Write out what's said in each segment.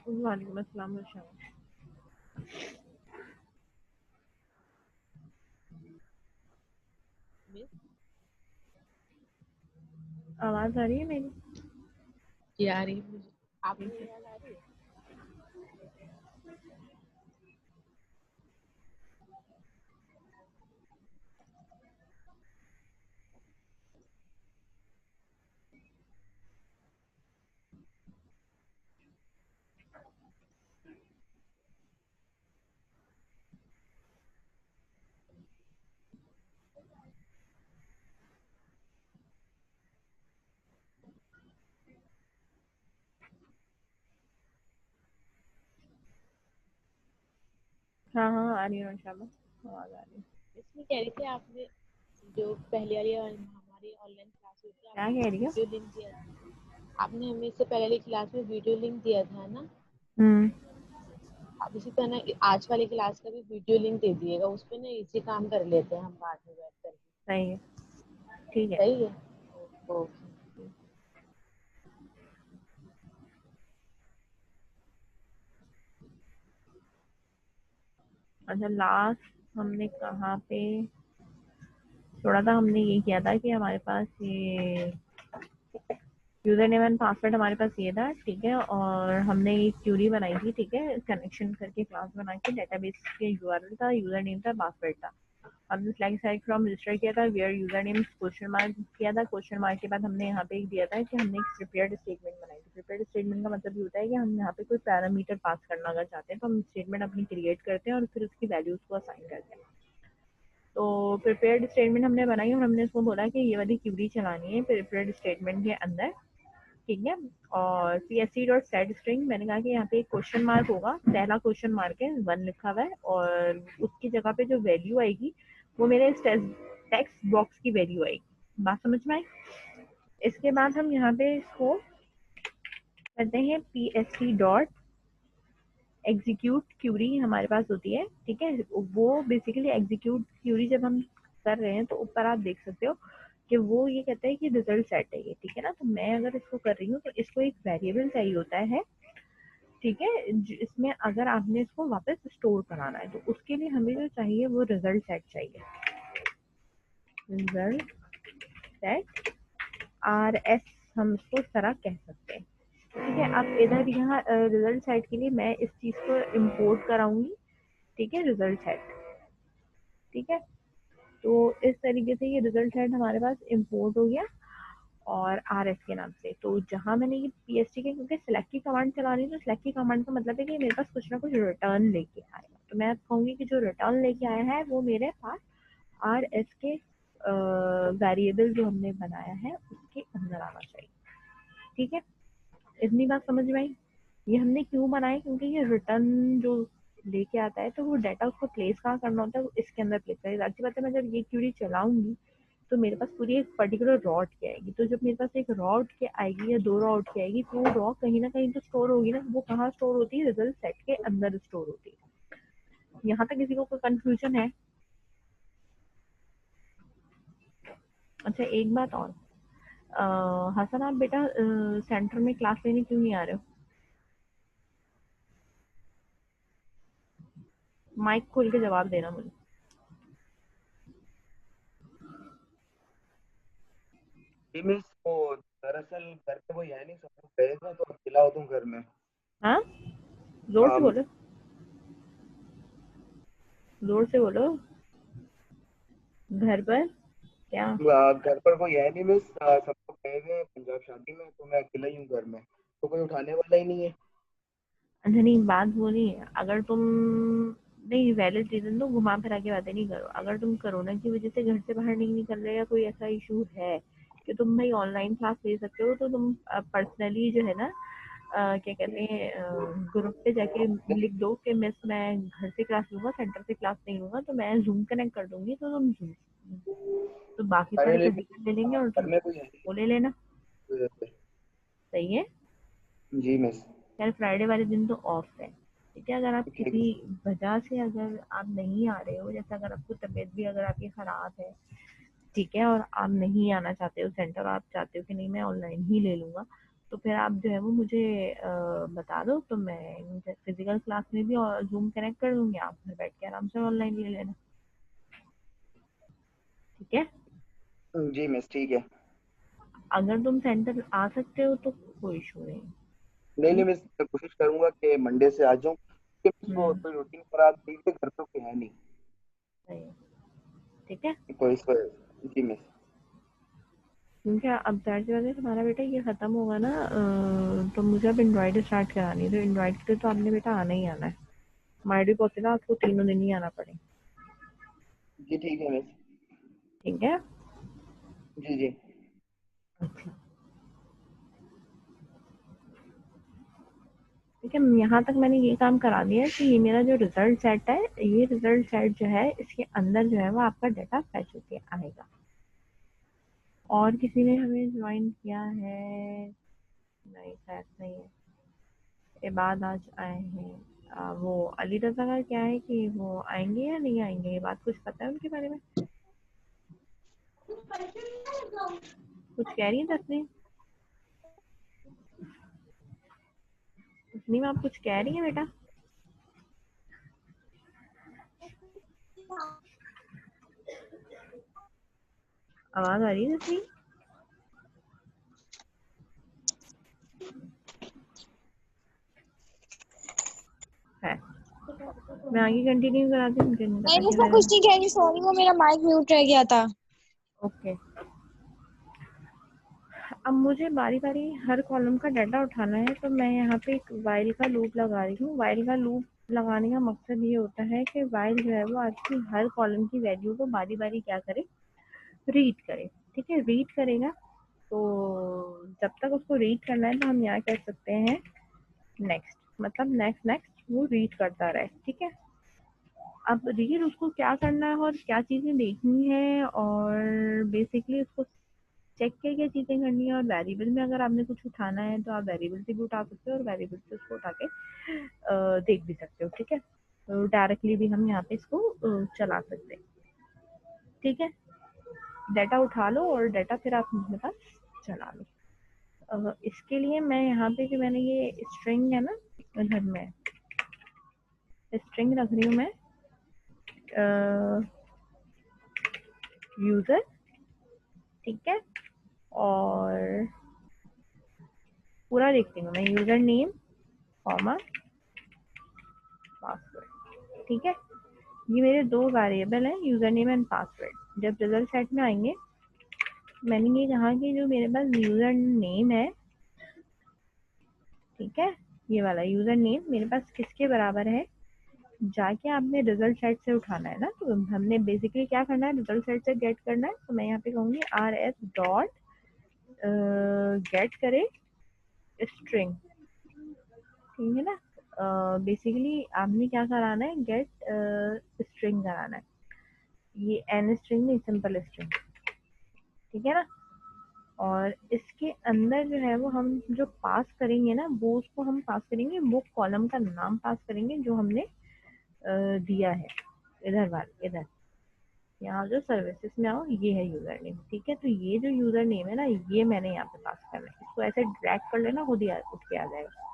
वालेकुम अस्सलाम। आवाज आ रही है मेरी? जी आ रही है। आपको मेरी आवाज आ रही है? हाँ हाँ आ रही है इंशाल्लाह, आवाज आ रही है। इसमें कह रही थी आपने जो पहले वाली हमारी ऑनलाइन क्लास हुई थी, क्या आपने कह रही हो? वीडियो लिंक दिया था। आपने हमें इससे पहले वाली क्लास में वीडियो लिंक दिया था ना। अब इसी तरह आज वाली क्लास का भी वीडियो लिंक दे दिएगा, उस पे ना इसी काम कर लेते हैं हम बाद में बैठ कर। सही है, ठीक है। सही है। ओके। अच्छा, लास्ट हमने कहाँ पे थोड़ा सा हमने ये किया था कि हमारे पास ये यूजर नेम एंड पासवर्ड हमारे पास ये था, ठीक है। और हमने एक क्यूरी बनाई थी, ठीक है, कनेक्शन करके क्लास बना के डेटाबेस के यूआरएल था, यूजर नेम था, पासवर्ड था। हमने स्लैश साइट फ्रॉम रजिस्टर किया था, where user name question mark किया था। क्वेश्चन मार्क के बाद हमने यहाँ पे एक दिया था कि हमने एक प्रिपेयर्ड स्टेटमेंट बनाई थी। प्रिपेयर्ड स्टेटमेंट का मतलब ये होता है कि हम यहाँ पे कोई पैरामीटर पास करना अगर चाहते हैं तो हम स्टेटमेंट अपनी क्रिएट करते हैं और फिर उसकी वैल्यूज को असाइन करते हैं। तो प्रिपेयर्ड स्टेटमेंट हमने बनाई और हमने उसको बोला कि ये वाली क्यूरी चलानी है प्रिपेयर्ड स्टेटमेंट के अंदर, ठीक है। और psc डॉट सेट स्ट्रिंग, मैंने कहा कि यहाँ पे एक क्वेश्चन मार्क होगा, पहला क्वेश्चन मार्क है 1 लिखा हुआ है, और उसकी जगह पे जो वैल्यू आएगी वो मेरे टेक्स्ट बॉक्स की वैल्यू आएगी। बात समझ में आई? इसके बाद हम यहाँ पे इसको करते हैं psc डॉट एग्जीक्यूट क्यूरी हमारे पास होती है, ठीक है। वो बेसिकली एग्जीक्यूट क्यूरी जब हम कर रहे हैं तो ऊपर आप देख सकते हो कि वो ये कहता है कि रिजल्ट सेट है ये, ठीक है ना। तो मैं अगर इसको कर रही हूँ तो इसको एक वेरिएबल चाहिए होता है, ठीक है, इसमें अगर आपने इसको वापस स्टोर कराना है तो उसके लिए हमें जो चाहिए वो रिजल्ट सेट चाहिए। रिजल्ट सेट RS हम इसको इस तरह कह सकते हैं, ठीक है। अब इधर यहाँ रिजल्ट सेट के लिए मैं इस चीज को इम्पोर्ट कराऊंगी, ठीक है, रिजल्ट सेट, ठीक है। तो इस तरीके से ये रिजल्ट सेट हमारे पास इम्पोर्ट हो गया और RS के नाम से। तो जहां मैंने ये PST के क्योंकि सिलेक्ट की कमांड चला रही हूँ तो सिलेक्ट की कमांड का मतलब है कि मेरे पास कुछ ना कुछ रिटर्न लेके आएगा। तो मैं कहूंगी कि जो रिटर्न लेके आया है वो मेरे पास RS के वेरिएबल जो हमने बनाया है उसके अंदर आना चाहिए, ठीक है। इतनी बात समझ में आई? ये हमने क्यों बनाया, क्योंकि ये रिटर्न जो लेके आता है तो वो डाटा उसको प्लेस कहाँ करना होता है, वो इसके अंदर प्लेस करेगा। अच्छी बात है, मैं जब ये क्यूरी चलाऊंगी तो मेरे पास पूरी एक पर्टिकुलर रॉ उठ के आएगी। तो जब मेरे पास एक रॉ उठ के आएगी या 2 रॉ उठ के आएगी, तो वो रॉ कहीं ना कहीं तो स्टोर होगी ना। वो कहाँ स्टोर होती है? रिजल्ट सेट के अंदर स्टोर होती है। यहाँ तक किसी को कोई कंफ्यूजन है? अच्छा एक बात और, हसन आप बेटा सेंटर में क्लास लेने क्यों नहीं आ रहे हो? माइक खोल के जवाब देना मुझे। जी मिस, वो दरअसल घर पे कोई है नहीं, सब लोग गए थे तो अकेला होता हूँ घर में। हाँ, जोर से अम, बोलो, जोर से बोलो। घर पर क्या? घर पर कोई है नहीं मिस, सब लोग गए हुए हैं पंजाब शादी में, तो मैं अकेला ही हूँ घर में, तो कोई उठाने वाला ही नहीं है। अच्छा नहीं, बात वो नहीं है। अगर तुम नहीं वैलिड रीजन तो घुमा फिरा के बातें नहीं करो। अगर तुम कोरोना की वजह से घर से बाहर नहीं निकल रहे या कोई ऐसा इशू है कि तुम भाई ऑनलाइन क्लास ले सकते हो, तो तुम पर्सनली जो है ना क्या कहते हैं ग्रुप पे जाके लिख दो कि मिस मैं घर से क्लास लूंगा, सेंटर से क्लास नहीं लूंगा, तो मैं जूम कनेक्ट कर दूंगी। तो तुम जूम, तो बाकी अरे सारे लेकिन फिजिकल ले लेंगे और घर तुम में कोई है वो ले लेना। नहीं। सही है। जी मिस। यार फ्राइडे वाले दिन तो ऑफ है, ठीक है। अगर आप ठीक किसी है। वजह से अगर आप नहीं आ रहे हो, जैसे अगर आपको तबीयत भी अगर आपकी ख़राब है, ठीक है, और आप नहीं आना चाहते हो सेंटर, आप चाहते हो कि नहीं मैं ऑनलाइन ही ले लूँगा, तो फिर आप जो है वो मुझे बता दो, तो मैं फिजिकल क्लास में भी और जूम कनेक्ट कर दूँगी, आप घर बैठ के आराम से ऑनलाइन ले लेना। ठीक है। जी मिस ठीक है। अगर तुम सेंटर आ सकते हो तो कोई इशू नहीं। नहीं ठीक नहीं है। मिस, मैं कोशिश करूंगा कि मंडे से आ जाऊं, क्योंकि मिस वो हम्म, कोई रूटीन खराब थी कि घर पे कोई है नहीं, सही है। ठीक है। तो इस वजह। जी मिस। क्योंकि अब ज़ाहिर सी बात है तुम्हारा बेटा ये ख़त्म होगा ना, तो मुझे अब एंड्रॉइड स्टार्ट करानी है, तो एंड्रॉइड के लिए तो आपने बेटा आना ही आना है। हमारे भी पहुँचे ना आपको तीनों दिन ही आना पड़े। जी ठीक है मिस। ठीक है। जी जी। अच्छा, ठीक है। यहाँ तक मैंने ये काम करा दिया कि ये मेरा जो रिजल्ट सेट है, ये रिजल्ट सेट जो है इसके अंदर जो है वो आपका डाटा फैच होके आएगा। और किसी ने हमें ज्वाइन किया है? नहीं, शायद नहीं है। इबाद आज आए हैं। वो अली रजा का क्या है कि वो आएंगे या नहीं आएंगे, ये बात कुछ पता है उनके बारे में? कुछ कह रही है तस्नीम? तस्नीम आप कुछ कह रही हैं बेटा? आवाज आ रही है तस्नीम? है। मैं आगे कंटिन्यू कराती हूँ, मुझे नहीं नहीं पता मिस, क्या मैं कुछ करें। नहीं कह रही, सॉरी, वो मेरा माइक म्यूट रह गया था। ओके। अब मुझे बारी बारी हर कॉलम का डाटा उठाना है, तो मैं यहाँ पे एक वाइल का लूप लगा रही हूँ। वाइल का लूप लगाने का मकसद ये होता है कि वाइल जो है वो आपकी हर कॉलम की वैल्यू को बारी बारी क्या करे, रीड करे। ठीक है, रीड करेगा। तो जब तक उसको रीड करना है तो हम यहाँ कह सकते हैं नेक्स्ट, मतलब नेक्स्ट नेक्स्ट वो रीड करता रहे। ठीक है। अब रीड उसको क्या करना है और क्या चीज़ें देखनी है, और बेसिकली उसको चेक क्या-क्या चीज़ें करनी है, और वेरिएबल में अगर आपने कुछ उठाना है तो आप वेरिएबल से भी उठा सकते हो और वेरिएबल से उसको उठा के देख भी सकते हो। ठीक है। तो डायरेक्टली भी हम यहाँ पे इसको चला सकते हैं। ठीक है। डाटा उठा लो और डाटा फिर आप अपने पास चला लो। इसके लिए मैं यहाँ पे जो मैंने ये स्ट्रिंग है ना, इधर में स्ट्रिंग रख रही हूँ मैं, यूज़र। ठीक है। और पूरा देखती हूँ मैं, यूज़र नेम कॉमा पासवर्ड। ठीक है। ये मेरे दो वेरिएबल हैं, यूज़र नेम एंड पासवर्ड। जब रिजल्ट सेट में आएंगे, मैंने ये कहा कि जो मेरे पास यूज़र नेम है, ठीक है, ये वाला यूज़र नेम मेरे पास किसके बराबर है, जाके आपने रिजल्ट सेट से उठाना है ना। तो हमने बेसिकली क्या करना है, रिजल्ट सेट से गेट करना है। तो मैं यहाँ पे कहूँगी आर एस डॉट गेट करे स्ट्रिंग। ठीक है ना। बेसिकली आपने क्या कराना है, गेट स्ट्रिंग कराना है। ये एन स्ट्रिंग नहीं, सिंपल स्ट्रिंग। ठीक है ना। और इसके अंदर जो है वो हम जो पास करेंगे ना, वो उसको हम पास करेंगे, वो कॉलम का नाम पास करेंगे जो हमने दिया है। इधर यहाँ जो सर्विसेज में आओ, ये है यूजर नेम। ठीक है, तो ये जो यूजर नेम है ना, ये मैंने यहाँ पे पास करना है। इसको ऐसे ड्रैग कर लेना, खुद ही उठ के आ जाएगा।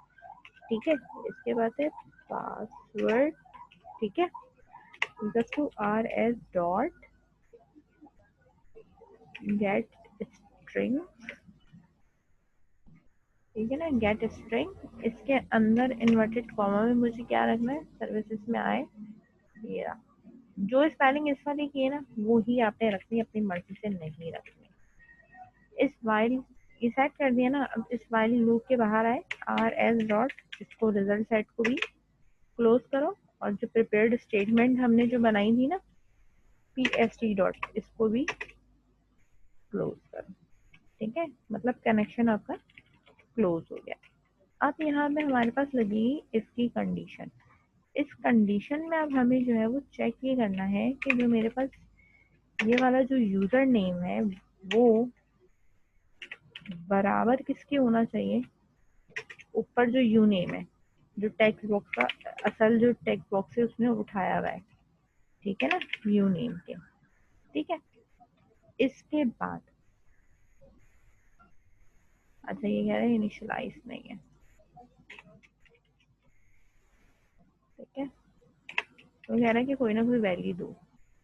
ठीक है, इसके बाद है पासवर्ड। ठीक है, equals to rs dot get string. ठीक है ना, गेट स्ट्रिंग। इसके अंदर इन्वर्टेड कॉमा में मुझे क्या रखना है, सर्विसेज में आए ये रहा। जो स्पेलिंग इस वाली की है ना, वो ही आपने रखनी है, अपनी मर्जी से नहीं रखनी। इस वाइल ये सेट कर दिया ना, अब इस वाइल लूप के बाहर आए rs डॉट, इसको रिजल्ट सेट को भी क्लोज करो, और जो प्रिपेयर्ड स्टेटमेंट हमने जो बनाई थी ना pst डॉट, इसको भी क्लोज करो। ठीक है, मतलब कनेक्शन आपका क्लोज हो गया। अब यहाँ पे हमारे पास लगी इसकी कंडीशन। इस कंडीशन में अब हमें जो है वो चेक ये करना है कि जो मेरे पास ये वाला जो यूजर नेम है वो बराबर किसके होना चाहिए, ऊपर जो यू नेम है, जो टेक्स्ट बॉक्स का असल जो टेक्स्ट बॉक्स है उसने उठाया हुआ है। ठीक है ना, यू नेम के। ठीक है, इसके बाद अच्छा ये कह रहे हैं इनिशियलाइज नहीं है। ठीक है, तो कह रहा है कि कोई ना कोई वैल्यू दो।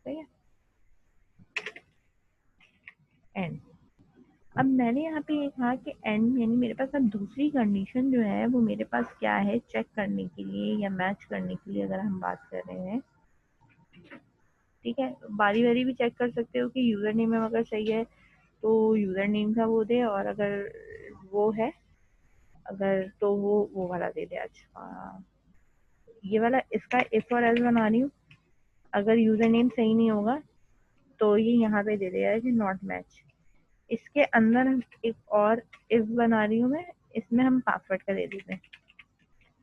ठीक है, एंड। अब मैंने यहाँ पे ये कहा कि एंड, यानी मेरे पास अब दूसरी कंडीशन जो है वो मेरे पास क्या है, चेक करने के लिए या मैच करने के लिए अगर हम बात कर रहे हैं। ठीक है, बारी बारी भी चेक कर सकते हो कि यूजर नेम अगर सही है तो यूजर नेम का वो दे, और अगर वो है अगर तो वो वाला दे दे। अच्छा ये वाला, इसका इफ और एल्स बना रही हूँ। अगर यूजर नेम सही नहीं होगा तो ये यहाँ पे दे देगा कि नॉट मैच। इसके अंदर हम एक और इफ बना रही हूँ मैं, इसमें हम पासवर्ड का दे देते हैं।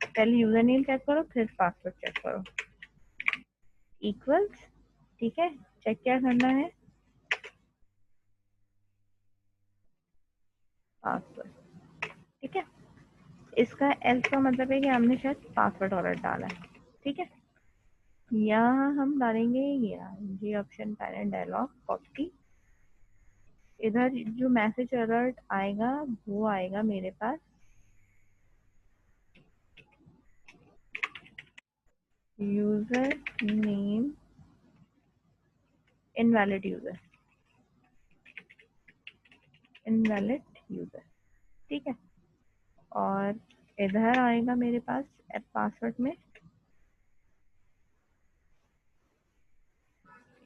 पहले यूजर नेम चेक करो, फिर पासवर्ड चेक करो। इक्वल्स। ठीक है, चेक क्या करना है, पासवर्ड। ठीक है, इसका एल्स का मतलब है कि हमने शायद पासवर्ड ऑर्डर डाला है। ठीक है, यहाँ हम डालेंगे ये ऑप्शन पैरेंट डायलॉग कॉपी। इधर जो मैसेज अलर्ट आएगा वो आएगा मेरे पास यूजर नेम इनवैलिड यूजर, ठीक है। और इधर आएगा मेरे पास पासवर्ड में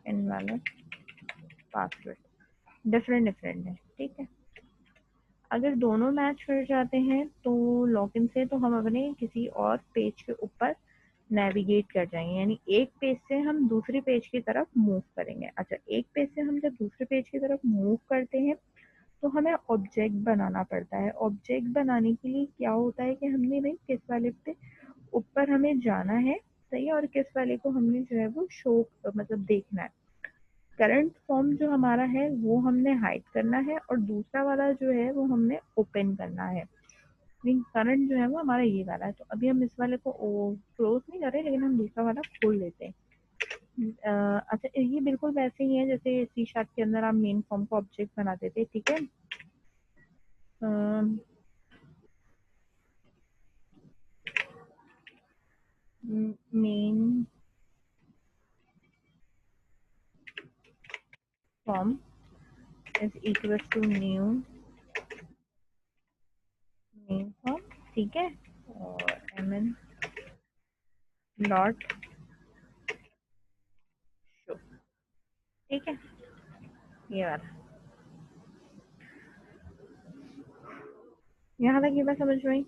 इनवैलिड पासवर्ड, डिफरेंट है। ठीक है, अगर दोनों मैच कर जाते हैं तो लॉगिन से तो हम अपने किसी और पेज के ऊपर नेविगेट कर जाएंगे, यानी एक पेज से हम दूसरे पेज की तरफ मूव करेंगे। अच्छा, एक पेज से हम जब दूसरे पेज की तरफ मूव करते हैं तो हमें ऑब्जेक्ट बनाना पड़ता है। ऑब्जेक्ट बनाने के लिए क्या होता है कि हमने भाई किस वाले पे ऊपर हमें जाना है, सही है, और किस वाले को हमने जो है वो शो मतलब देखना है। करंट फॉर्म जो हमारा है वो हमने हाइड करना है, और दूसरा वाला जो है वो हमने ओपन करना है। करंट जो है वो हमारा ये वाला है, तो अभी हम इस वाले को क्लोज नहीं कर रहे, लेकिन हम दूसरा वाला खोल लेते हैं। अच्छा, ये बिल्कुल वैसे ही है जैसे सी शार्प के अंदर आप मेन फॉर्म को ऑब्जेक्ट बनाते थे। ठीक है, main form is equal to new main form. ठीक है, और mn डॉट शो। ठीक है, ये वाला यहाँ तक ये बात समझ में आई।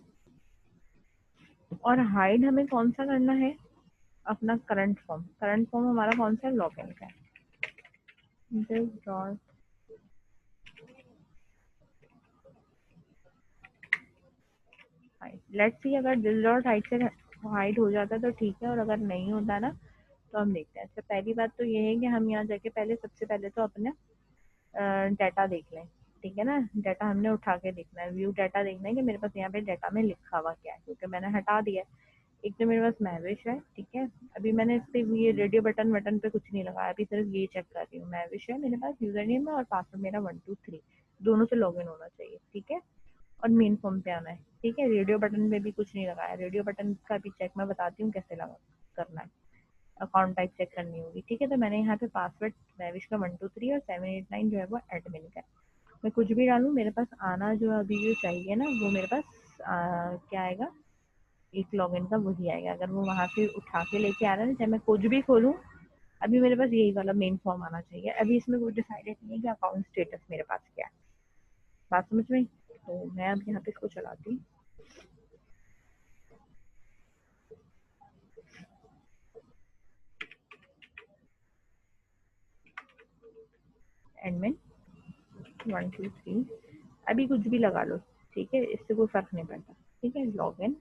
और हाइड हमें कौन सा करना है, अपना करंट फॉर्म हमारा कौन सा, लॉगिन का। This dot hide, let's see अगर दिस डॉट हाइड से हाइड हो जाता है तो ठीक है, और अगर नहीं होता ना तो हम देखते हैं। अच्छा, पहली बात तो ये है कि हम यहाँ जाके सबसे पहले तो अपने डाटा देख लें, ठीक है ना। डाटा हमने उठा के देखना है, व्यू डाटा देखना है कि मेरे पास यहाँ पे डाटा में लिखा हुआ क्या है, क्योंकि मैंने हटा दिया है। एक तो मेरे पास महविश है, ठीक है। अभी मैंने इस पे ये रेडियो बटन बटन पे कुछ नहीं लगाया, अभी सिर्फ ये चेक कर रही हूँ। महविश है मेरे पास, यूजर नेम है और पासवर्ड मेरा 123 दोनों से लॉगिन होना चाहिए, ठीक है। और मेन फॉर्म पे आना है, ठीक है। रेडियो बटन पे भी कुछ नहीं लगाया, रेडियो बटन का भी चेक मैं बताती हूँ कैसे लगा करना है। अकाउंट टाइप चेक करनी होगी, ठीक है। तो मैंने यहाँ पे पासवर्ड महविश का 123 और 789 जो है वो एडमिन का है। मैं कुछ भी डालूँ, मेरे पास आना जो अभी जो चाहिए ना वो मेरे पास क्या आएगा, एक लॉगिन का वही आएगा। अगर वो वहाँ से उठा के लेके आ रहा है ना, चाहे मैं कुछ भी खोलूँ, अभी मेरे पास यही वाला मेन फॉर्म आना चाहिए। अभी इसमें कोई डिसाइडेड नहीं है कि अकाउंट स्टेटस मेरे पास क्या है। बात समझ में? तो मैं अब यहाँ पे इसको चलाती हूँ। एडमिन 123, अभी कुछ भी लगा लो, ठीक है, इससे कोई फर्क नहीं पड़ता, ठीक है। लॉगिन,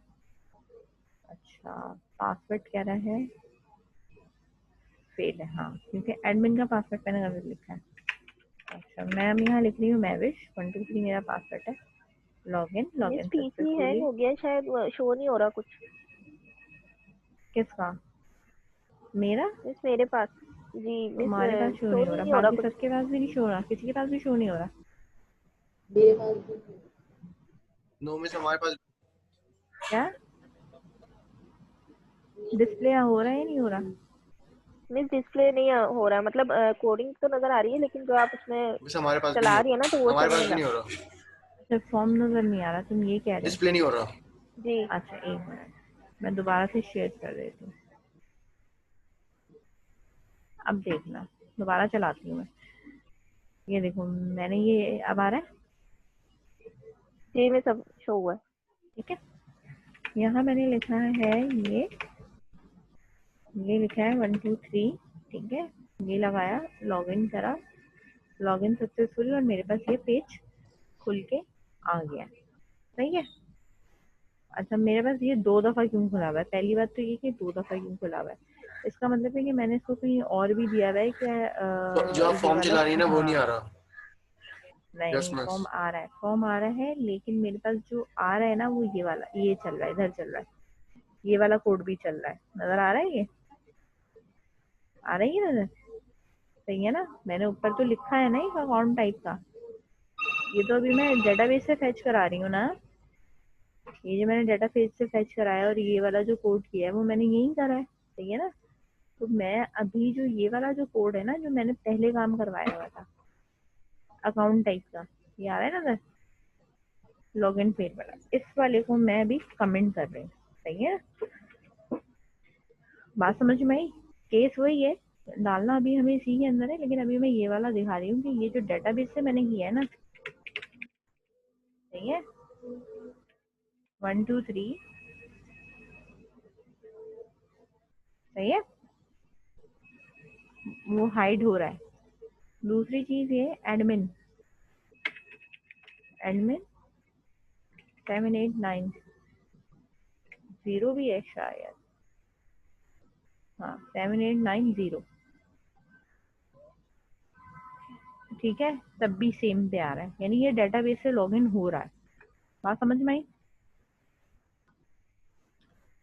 अच्छा पासवर्ड कह रहा है फेल है, हाँ, क्योंकि एडमिन का पासवर्ड मैंने गलत लिखा है। अच्छा मैं अब यहाँ लिख रही हूँ महविश 123 मेरा पासवर्ड है। Login, miss login PC hang successfully. हो गया शायद, शो नहीं हो रहा कुछ। किसका? मेरा? मिस मेरे पास, जी मिस तुम्हारे पास शो शो नहीं हो नहीं रहा, हो रहा बाकी कुछ। सबके पास भी नहीं शो हो रहा, किसी के पास भी शो नहीं हो रहा। मेरे पास भी नो मिस हमारे पास क्या डिस्प्ले हो रहा है या नहीं हो रहा? मिस डिस्प्ले नहीं हो रहा, मतलब कोडिंग तो नजर आ रही है, लेकिन जो आप उसमें मिस हमारे पास भी नहीं चला रही है ना तो वो हमारे चल पास नहीं भी रहा। नहीं हो रहा, अच्छा फॉर्म नजर नहीं आ रहा, तुम ये कह रहे हो? डिस्प्ले नहीं हो रहा। जी अच्छा एक मिनट, मैं दोबारा से शेयर कर देती हूँ। अब देखना, दोबारा चलाती हूँ मैं। ये देखो मैंने ये अब आ रहा है, जी में सब शो हुआ है। ठीक है। यहाँ मैंने लिखा है ये लिखा है 123, ठीक है। ये लगाया, लॉगिन करा, लॉगिन सक्सेसफुली, और मेरे पास ये पेज खुल के आ गया, सही है। अच्छा मेरे पास ये 2 दफ़ा क्यों खुला हुआ है? पहली बात तो ये कि 2 दफ़ा क्यों खुला हुआ है, इसका मतलब है कि मैंने इसको कहीं और भी दिया हुआ है कि जो आप ये फॉर्म वाला, चला रही है ना वो नहीं हाँ आ रहा। यस नहीं मिस। फॉर्म आ रहा है, फॉर्म आ रहा है, लेकिन मेरे पास जो आ रहा है ना वो ये वाला, ये चल रहा है, इधर चल रहा है, ये वाला कोड भी चल रहा है, नज़र आ रहा है? ये आ रही है नज़र? सही है ना। मैंने ऊपर तो लिखा है ना एक अकाउंट टाइप का, ये तो अभी मैं डेटाबेस से फेच करा रही हूँ ना। ये जो मैंने डेटाबेस से फेच कराया और ये वाला जो कोड किया है वो मैंने यही करा है, सही है ना। तो मैं अभी जो ये वाला जो कोड है ना, जो मैंने पहले काम करवाया हुआ था अकाउंट टाइप का, ये आ रहा है ना लॉगिन पेज वाला, इस वाले को मैं अभी कमेंट कर रही हूँ, सही है। बात समझ में आई? केस वही है, डालना अभी हमें इसी के अंदर है, लेकिन अभी मैं ये वाला दिखा रही हूँ कि ये जो डेटाबेस से मैंने किया है ना, सही है। 123 सही है, वो हाइड हो रहा है। दूसरी चीज ये एडमिन, एडमिन 789 जीरो भी है शायद, हाँ 7890, ठीक है। तब भी सेम पे आ रहा है, यानी ये डेटाबेस से लॉगिन हो रहा है। बात समझ में आई?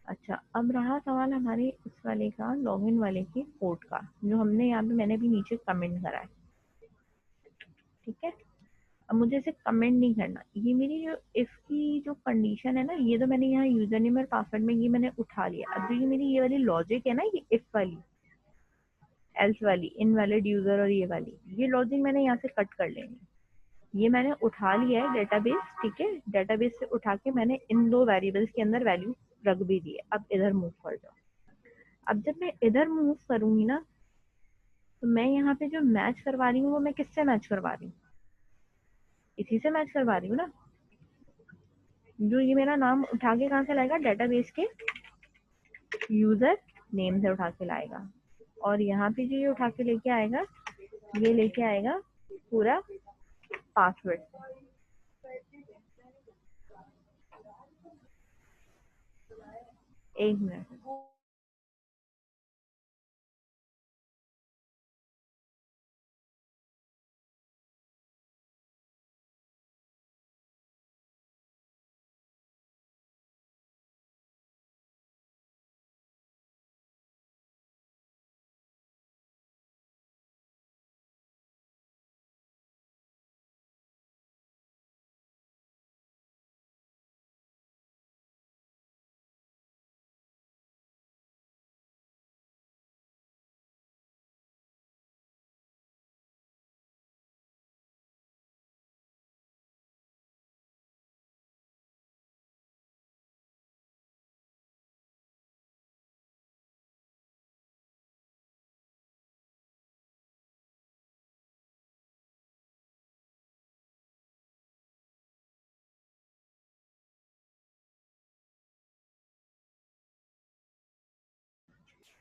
अच्छा अब रहा सवाल हमारे इस वाले का, लॉगिन वाले के कोड का, जो हमने यहाँ पे मैंने भी नीचे कमेंट करा है, ठीक है। अब मुझे इसे कमेंट नहीं करना, ये मेरी जो इसकी जो कंडीशन है ना, ये तो मैंने यहाँ यूजर नेम और पासवर्ड में ये मैंने उठा लिया। अब जो ये मेरी ये वाली लॉजिक है ना, ये इफ वाली, एल्स वाली, इनवैलिड यूजर और ये वाली, ये लॉजिक मैंने यहाँ से कट कर लेनी। ये मैंने उठा लिया है डेटाबेस, ठीक है। डेटाबेस से उठा के मैंने इन 2 वेरिएबल्स के अंदर वैल्यू रख भी दी है। अब इधर मूव कर जाओ। अब जब मैं इधर मूव करूंगी ना, तो मैं यहाँ पे जो मैच करवा रही हूँ वो मैं किससे मैच करवा रही हूँ? इसी से मैच करवा रही हूँ ना। जो ये मेरा नाम उठा के कहाँ से लाएगा? डेटाबेस के यूजर नेम से उठा के लाएगा, और यहाँ पे जो ये उठा के लेके आएगा, ये लेके आएगा पूरा पासवर्ड। एक मिनट,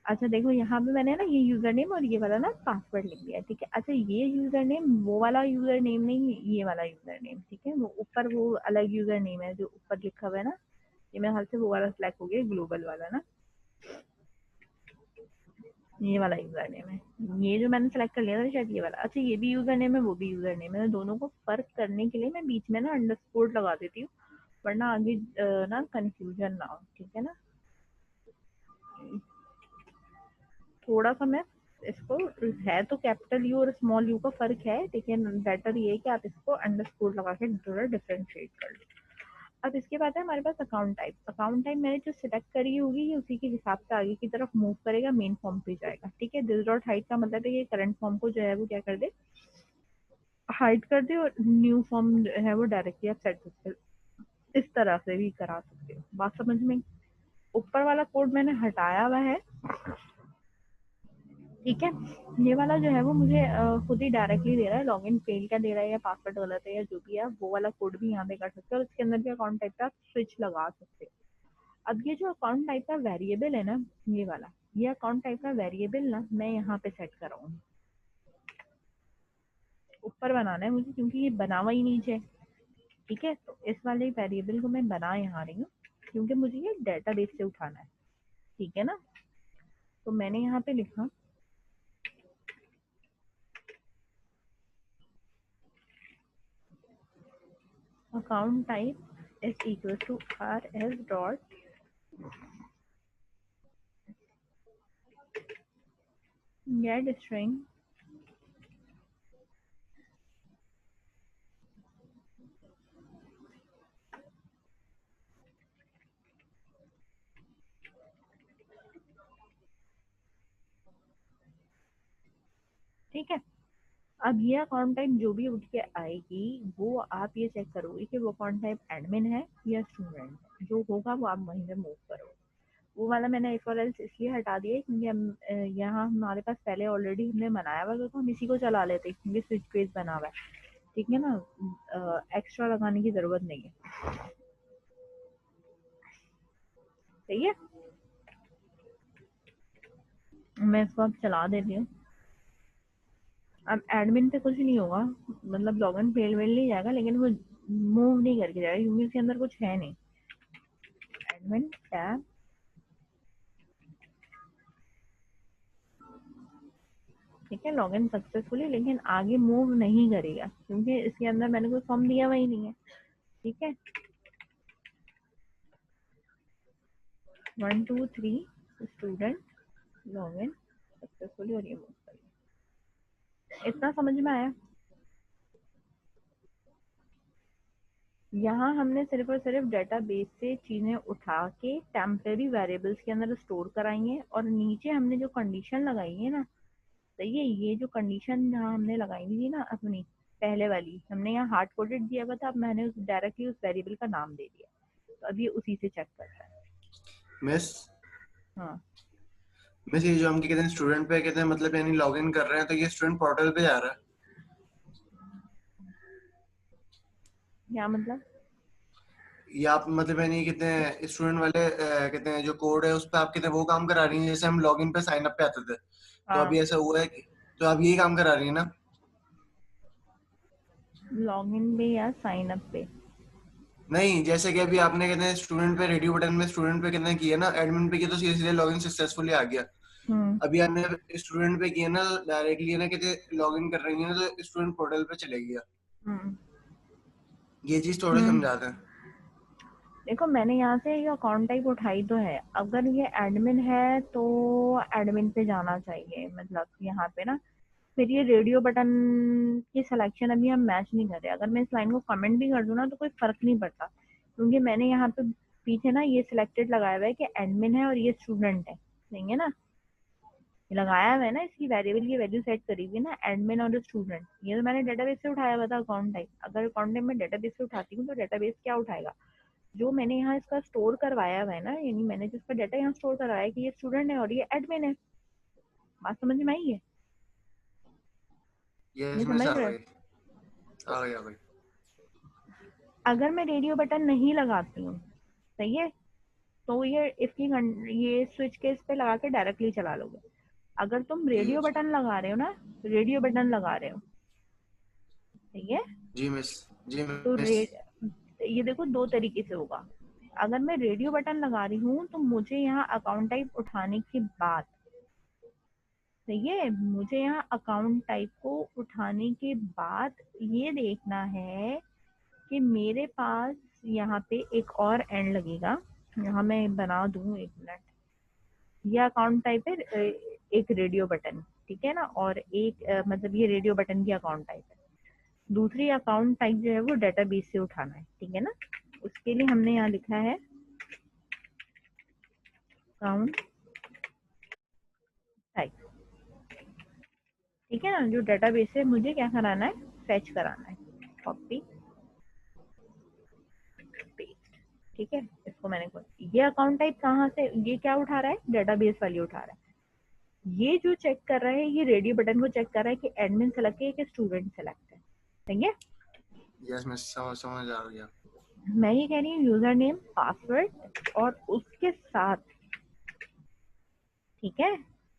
अच्छा देखो यहाँ पे मैंने ना ये यूजर नेम और ये वाला ना पासवर्ड लिख दिया, ठीक है। अच्छा ये यूजर नेम वो वाला यूजर नेम नहीं, ये वाला यूजर नेम, ठीक है। वो ऊपर वो अलग यूजर नेम है जो ऊपर लिखा हुआ है ना, ये मेरे ख्याल से वो वाला सिलेक्ट हो गया, ग्लोबल वाला ना, ये वाला यूजर नेम है। ये जो मैंने सेलेक्ट कर लिया था शायद ये वाला। अच्छा ये भी यूजर नेम है, वो भी यूजर नेम है। दोनों को फर्क करने के लिए मैं बीच में ना अंडरस्कोर लगा देती हूँ, वरना आगे ना कंफ्यूजन ना हो, ठीक है ना। थोड़ा सा मैं इसको, है तो कैपिटल यू और स्मॉल यू का फर्क है, लेकिन बेटर ये है कि आप इसको अंडरस्कोर लगा के थोड़ा डिफरेंशिएट कर लो। अब इसके बाद है हमारे पास अकाउंट टाइप। अकाउंट टाइप मैंने जो सिलेक्ट करी होगी ये उसी के हिसाब से आगे की तरफ मूव करेगा, मेन फॉर्म पे जाएगा, ठीक है। दिस डॉट हाइड का मतलब है कि करंट फॉर्म को जो है वो क्या कर दे, हाइड कर दे, और न्यू फॉर्म जो है वो डायरेक्टली आप सेट कर, इस तरह से भी करा सकते हो। बात समझ में? ऊपर वाला कोड मैंने हटाया हुआ है, ठीक है। ये वाला जो है वो मुझे खुद ही डायरेक्टली दे रहा है, लॉगिन फेल का दे रहा है या पासवर्ड गलत है या जो भी है, वो वाला कोड भी यहाँ पे कर सकते हो, और इसके अंदर भी अकाउंट टाइप का स्विच लगा सकते हो। अब ये जो अकाउंट टाइप का वेरिएबल है ना, ये वाला, ये अकाउंट टाइप का वेरिएबल ना मैं यहाँ पे सेट कर रहा हूँ। ऊपर बनाना है मुझे क्योंकि ये बना हुआ ही नीचे, ठीक है। तो इस वाले वेरिएबल को मैं बना यहाँ रही हूँ क्योंकि मुझे ये डेटाबेस से उठाना है, ठीक है ना। तो मैंने यहाँ पे लिखा account type is equal to rs dot get string ठीक है। अब ये अकाउंट टाइप जो भी उठ के आएगी वो आप ये चेक करोगे कि वो अकाउंट टाइप एडमिन है या स्टूडेंट है, जो होगा वो आप वहीं पे मूव करोगे। वो वाला मैंने एक और एल्स इसलिए हटा दिया है क्योंकि हम यहाँ हमारे पास पहले ऑलरेडी हमने बनाया हुआ था, तो हम इसी को चला लेते हैं क्योंकि स्विच पेज बना हुआ है, ठीक है ना। एक्स्ट्रा लगाने की जरूरत नहीं है, सही है। मैं इसको अब चला देती हूँ। अब एडमिन पे कुछ नहीं होगा, मतलब लॉगिन फेल वेल नहीं जाएगा, लेकिन वो मूव नहीं करके जाएगा क्योंकि उसके अंदर कुछ है नहीं। एडमिन टैब, ठीक है, लॉगिन सक्सेसफुली, लेकिन आगे मूव नहीं करेगा क्योंकि इसके अंदर मैंने कोई फॉर्म दिया हुआ ही नहीं है, ठीक है। 1 2 3 स्टूडेंट लॉगिन सक्सेसफुली और ये मूव करेगा। इतना समझ में आया? यहाँ हमने सिर्फ और सिर्फ डेटाबेस से चीजें उठा के टेम्परेरी वेरिएबल्स के अंदर स्टोर कराई हैं, और नीचे हमने जो कंडीशन लगाई है ना, सही है, ये जो कंडीशन जहाँ हमने लगाई थी ना अपनी पहले वाली, हमने यहाँ हार्ड कोडेड दिया हुआ था, अब मैंने उस डायरेक्टली उस वेरिएबल का नाम दे दिया, तो अब ये उसी से चेक करता है। मिस हाँ मिस ये जो हम कहते हैं स्टूडेंट पे कहते हैं मतलब यानी लॉगिन कर रहे हैं तो ये स्टूडेंट पोर्टल पे जा रहा है, क्या मतलब? या आप मतलब यानी कहते हैं स्टूडेंट वाले कहते हैं जो कोड है उस पे आप कहते हैं वो काम करा रही हैं जैसे हम लॉगिन पे साइन अप पे आते थे, तो हाँ अभी ऐसा हुआ है कि तो आप यही काम करा रही है ना। लॉगिन पे या साइन अप पे? नहीं, जैसे कि अभी आपने कहते हैं स्टूडेंट पे रेडियो बटन में स्टूडेंट पे कितना किया ना, एडमिन पे किया तो सीधे सीधे लॉगिन सक्सेसफुली आ गया। हम्म अभी आपने स्टूडेंट पे किया ना, डायरेक्टली है ना कहते लॉगिन कर रही है ना तो स्टूडेंट पोर्टल पे चले गया। हम्म ये चीज थोड़ी हम्म। समझाते हैं। देखो मैंने यहाँ से ये अकाउंट टाइप उठाई तो है, अगर ये एडमिन है तो एडमिन पे जाना चाहिए, मतलब यहाँ पे ना। फिर ये रेडियो बटन की सिलेक्शन अभी हम मैच नहीं कर रहे, अगर मैं इस लाइन को कमेंट भी कर दूँ ना तो कोई फर्क नहीं पड़ता, क्योंकि मैंने यहाँ पे पीछे ना ये सिलेक्टेड लगाया हुआ है कि एडमिन है और ये स्टूडेंट है, सही है ना। ये लगाया हुआ है ना, इसकी वेरिएबल की वैल्यू सेट करी हुई है ना, एडमिन और स्टूडेंट। ये तो मैंने डेटाबेस से उठाया हुआ था अकाउंट टाइप। अगर अकाउंट टाइप में डेटाबेस से उठाती हूँ तो डेटाबेस क्या उठाएगा, जो मैंने यहाँ इसका स्टोर करवाया हुआ है ना, यानी मैंने जिसका डाटा यहाँ स्टोर करवाया है कि ये स्टूडेंट है और ये एडमिन है। बात समझ में आई है? ये ये इसमें समझ से रहे हो? आ गई आ गई। अगर मैं रेडियो बटन नहीं लगाती हूँ, सही है, तो ये स्विच केस पे लगा के डायरेक्टली चला लोगे। अगर तुम रेडियो बटन लगा रहे हो ना, रेडियो बटन लगा रहे हो, ठीक है, जी मिस। जी तो मिस। ये देखो 2 तरीके से होगा। अगर मैं रेडियो बटन लगा रही हूँ तो मुझे यहाँ अकाउंट टाइप उठाने के बाद, सही है, मुझे यहाँ अकाउंट टाइप को उठाने के बाद ये देखना है कि मेरे पास यहाँ पे एक और एंड लगेगा। यहाँ मैं बना दूँ, 1 मिनट। ये अकाउंट टाइप है, एक रेडियो बटन, ठीक है ना, और एक मतलब ये रेडियो बटन की अकाउंट टाइप है। दूसरी अकाउंट टाइप जो है वो डेटाबेस से उठाना है, ठीक है ना। उसके लिए हमने यहाँ लिखा है अकाउंट टाइप, ठीक है ना, जो डेटाबेस से मुझे क्या कराना है, फेच कराना है। कॉपी पेस्ट, ठीक है, इसको मैंने ये अकाउंट टाइप कहाँ से, ये क्या उठा रहा है, डेटाबेस वाली उठा रहा है। ये जो चेक कर रहा है, ये रेडियो बटन को चेक कर रहा है कि एडमिन सेलेक्ट है कि स्टूडेंट सेलेक्ट है, ठीक है। यस मिस, समझ आ गया। मैं ये कह रही हूँ यूजर नेम, पासवर्ड और उसके साथ, ठीक है,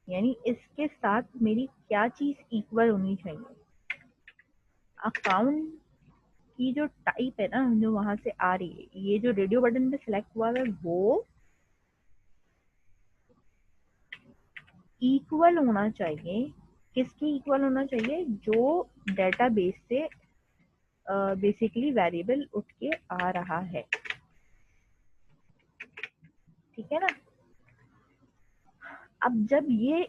यानी इसके साथ मेरी क्या चीज इक्वल होनी चाहिए। अकाउंट की जो टाइप है ना, जो वहां से आ रही है, ये जो रेडियो बटन पे सिलेक्ट हुआ है वो इक्वल होना चाहिए। किसकी इक्वल होना चाहिए, जो डेटाबेस से बेसिकली वेरिएबल उठ के आ रहा है, ठीक है ना। अब जब ये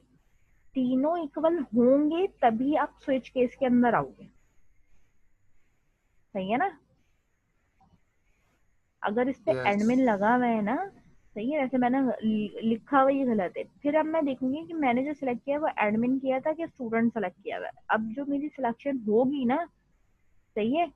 तीनों इक्वल होंगे तभी आप स्विच केस के अंदर आओगे, सही है ना। अगर इस पे यस। एडमिन लगा हुआ है ना, सही है, वैसे मैंने लिखा हुआ ये गलत है, फिर अब मैं देखूंगी कि मैंने जो सिलेक्ट किया वो एडमिन किया था कि स्टूडेंट सेलेक्ट किया हुआ है। अब जो मेरी सिलेक्शन होगी ना, सही है,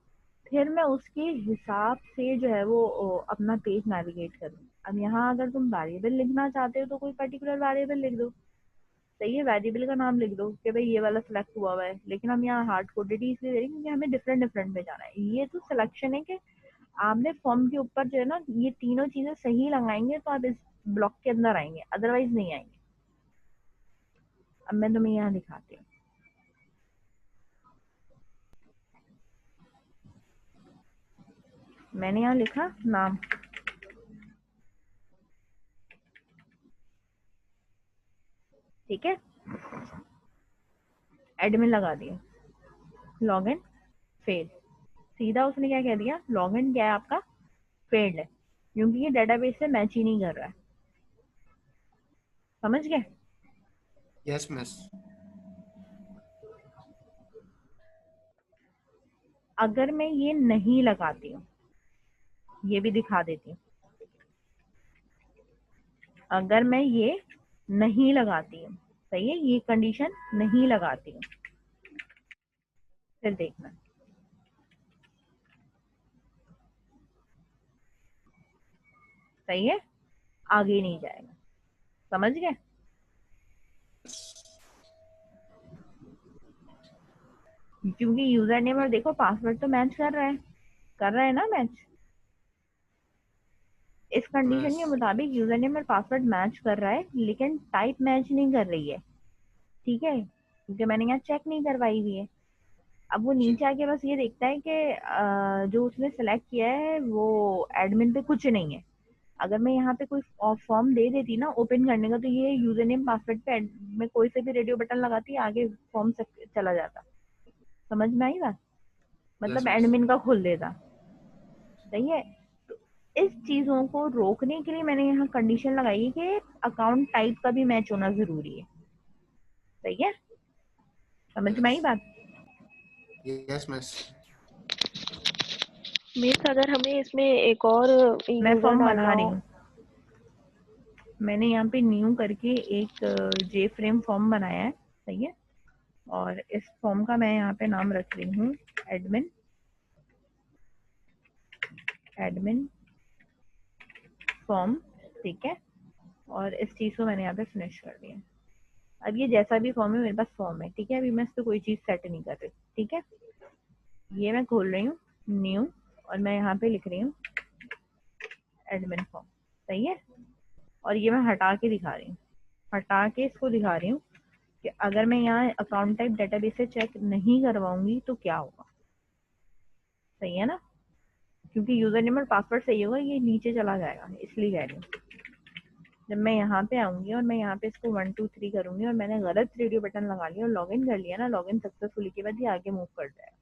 फिर मैं उसके हिसाब से जो है वो अपना पेज नेविगेट करूँ। अब यहाँ अगर तुम वेरिएबल लिखना चाहते हो तो कोई पर्टिकुलर वेरिएबल लिख दो, सही है, वेरिएबल का नाम लिख दो कि भाई ये वाला सिलेक्ट हुआ है। लेकिन हम यहाँ हार्ड कोडेड ही इसलिए दे रहे हैं क्योंकि हमें डिफरेंट डिफरेंट पे जाना है। ये तो सिलेक्शन है कि आपने फॉर्म के ऊपर जो है ना ये तीनों चीजें सही लगाएंगे तो आप इस ब्लॉक के अंदर आएंगे, अदरवाइज नहीं आएंगे। अब मैं तुम्हें यहाँ दिखाती हूँ। मैंने यहाँ लिखा नाम, ठीक है, एडमिन लगा दिया, लॉगिन फेल। सीधा उसने क्या कह दिया, लॉगिन क्या है आपका, फेल्ड है, क्योंकि ये डेटाबेस से मैच ही नहीं कर रहा है। समझ गए। Yes miss. अगर मैं ये नहीं लगाती हूँ, ये भी दिखा देती हूँ, अगर मैं ये नहीं लगाती हूँ, सही है, ये कंडीशन नहीं लगाती हूँ, फिर देखना, सही है, आगे नहीं जाएगा। समझ गए। क्योंकि यूजर नेम और देखो पासवर्ड तो मैच कर रहा है ना मैच। इस कंडीशन के मुताबिक यूजर नेम और पासवर्ड मैच कर रहा है, लेकिन टाइप मैच नहीं कर रही है, ठीक है, क्योंकि मैंने यहाँ चेक नहीं करवाई हुई है। अब वो नीचे आके बस ये देखता है कि जो उसने सेलेक्ट किया है वो एडमिन पे कुछ नहीं है। अगर मैं यहाँ पे कोई फॉर्म दे देती ना ओपन करने का, तो ये यूजर नेम पासवर्ड पे मैं कोई से भी रेडियो बटन लगाती, आगे फॉर्म चला जाता। समझ में आई बात, मतलब एडमिन का खोल देता, सही है। तो इस चीजों को रोकने के लिए मैंने यहाँ कंडीशन लगाई है कि अकाउंट टाइप का भी मैच होना जरूरी है, सही है, समझ में आई बात। Yes miss. मीन्स अगर हमें इसमें एक और मैं यूजर फॉर्म डालना बना रही हो, हूँ, मैंने यहाँ पे न्यू करके एक जे फ्रेम फॉर्म बनाया है, सही है, और इस फॉर्म का मैं यहाँ पे नाम रख रही हूँ एडमिन फॉर्म, ठीक है, और इस चीज को मैंने यहाँ पे फिनिश कर दिया। अब ये जैसा भी फॉर्म है मेरे पास फॉर्म है, ठीक है, अभी मैं इस पर कोई चीज सेट नहीं कर रही, ठीक है। ये मैं खोल रही हूँ न्यू, और मैं यहाँ पे लिख रही हूँ एडमिन फॉर्म, सही है। और ये मैं हटा के दिखा रही हूँ, हटा के इसको दिखा रही हूँ कि अगर मैं यहाँ अकाउंट टाइप डेटाबेस से चेक नहीं करवाऊंगी तो क्या होगा। सही है ना, क्योंकि यूजर नेम और पासवर्ड सही होगा, ये नीचे चला जाएगा, इसलिए कह रही हूँ। जब मैं यहाँ पे आऊंगी और मैं यहाँ पे इसको 1 2 3 करूंगी और मैंने गलत रेडियो बटन लगा लिया और लॉगिन कर लिया ना, लॉगिन सक्सेसफुली के बाद ये आगे मूव कर जाएगा।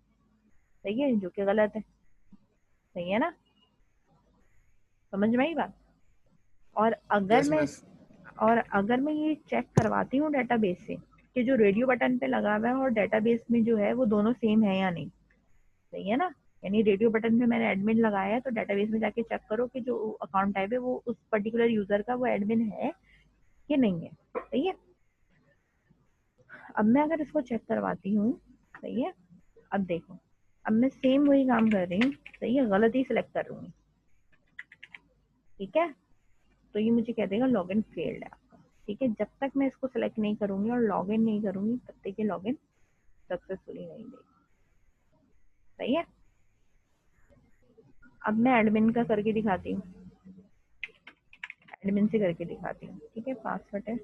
सही है, जो कि गलत है। सही है ना, समझ में आई बात। और अगर यस मैं मिस। ये चेक करवाती हूँ डेटाबेस से कि जो रेडियो बटन पे लगा हुआ है और डेटाबेस में जो है वो दोनों सेम है या नहीं। सही है ना, यानी रेडियो बटन पे मैंने एडमिन लगाया है तो डेटाबेस में जाके चेक करो कि जो अकाउंट टाइप है वो उस पर्टिकुलर यूजर का वो एडमिन है कि नहीं है। सही है, अब मैं अगर इसको चेक करवाती हूँ, सही है, अब देखो, अब मैं सेम वही काम कर रही हूँ। सही है, गलत ही सिलेक्ट कर रही हूँ। ठीक है, तो ये मुझे कह देगा लॉगिन फेल्ड है आपका। ठीक है, जब तक मैं इसको सिलेक्ट नहीं करूंगी और लॉगिन नहीं करूंगी तब तक ये लॉगिन सक्सेसफुली नहीं देगी। सही है, अब मैं एडमिन का करके दिखाती हूँ, एडमिन से करके दिखाती हूँ। ठीक है, पासवर्ड है,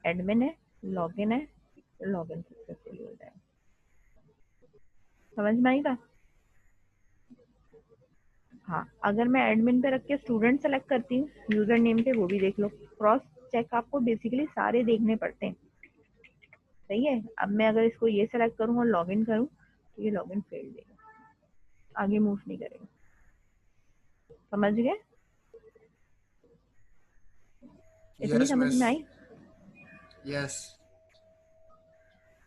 एडमिन है, लॉगिन है, लॉगिन सक्सेसफुली हो जाएगा। समझ में आई बात। हाँ, अगर मैं एडमिन पे रख के स्टूडेंट सेलेक्ट करती हूँ यूजर नेम पे, वो भी देख लो, क्रॉस चेक आपको बेसिकली सारे देखने पड़ते हैं। सही है, अब मैं अगर इसको ये सेलेक्ट करूँ और लॉगिन करूँ तो ये लॉगिन फेल देगा, आगे मूव नहीं करेगा। समझ गए, इतनी यस समझ मिस। में आई। यस।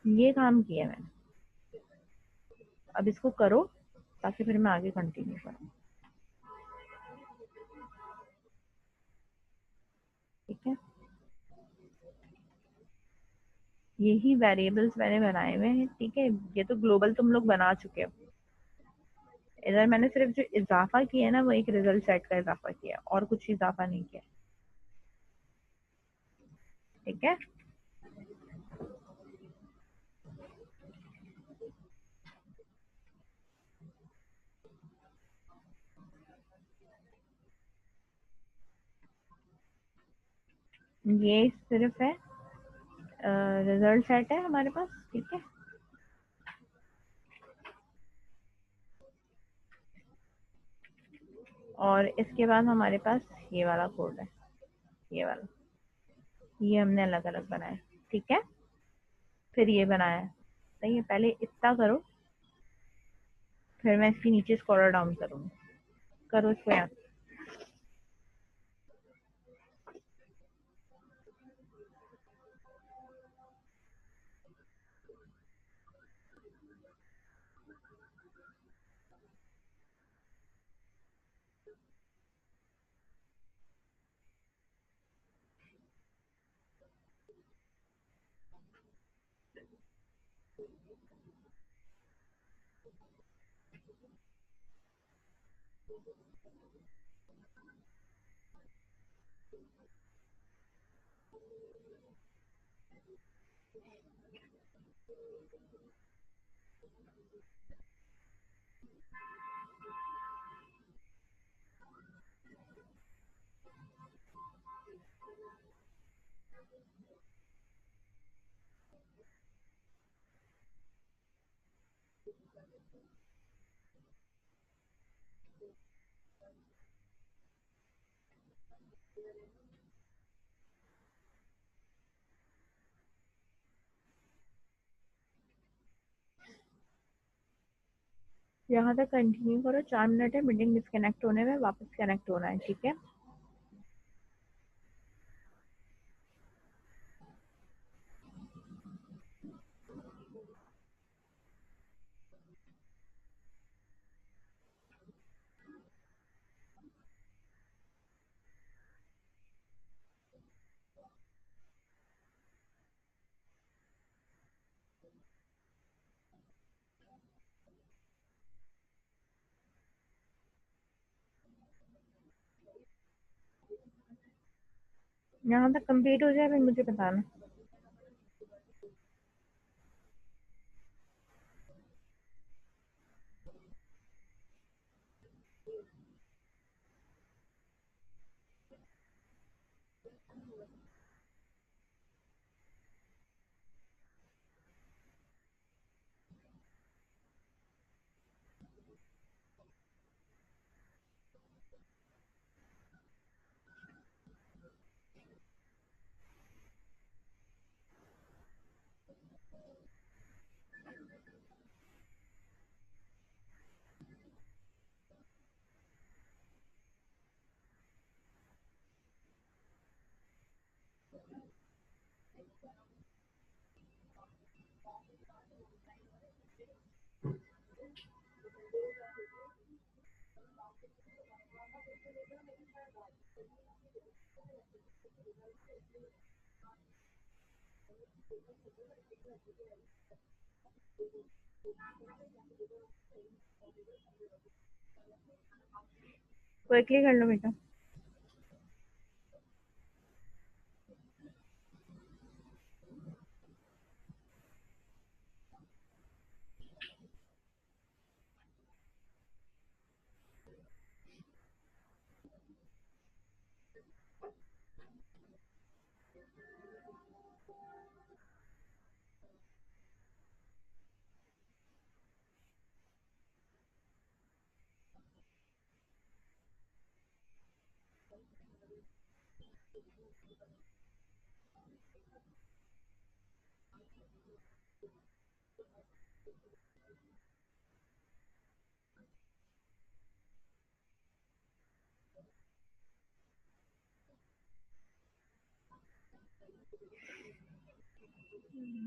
ये काम किया मैंने, अब इसको करो ताकि फिर मैं आगे कंटिन्यू करूँ। ठीक है, यही वेरिएबल्स मैंने बनाए हुए हैं। ठीक है, ये तो ग्लोबल तुम लोग बना चुके हो। इधर मैंने सिर्फ जो इजाफा किया है ना वो एक रिजल्ट सेट का इजाफा किया, और कुछ इजाफा नहीं किया। ठीक है, ये सिर्फ है रिजल्ट सेट है हमारे पास। ठीक है, और इसके बाद हमारे पास ये वाला कोड है, ये वाला, ये हमने अलग अलग बनाया। ठीक है, फिर ये बनाया। सही है, पहले इतना करो, फिर मैं इसके नीचे स्क्रॉल डाउन करूंगी। करो इसको यहाँ। यहाँ तक कंटिन्यू करो, 4 मिनट है, मीटिंग डिस्कनेक्ट होने में, वापस कनेक्ट होना है। ठीक है, यहाँ तक कंप्लीट हो जाए फिर मुझे बताना। क्विकली कर लो बेटा।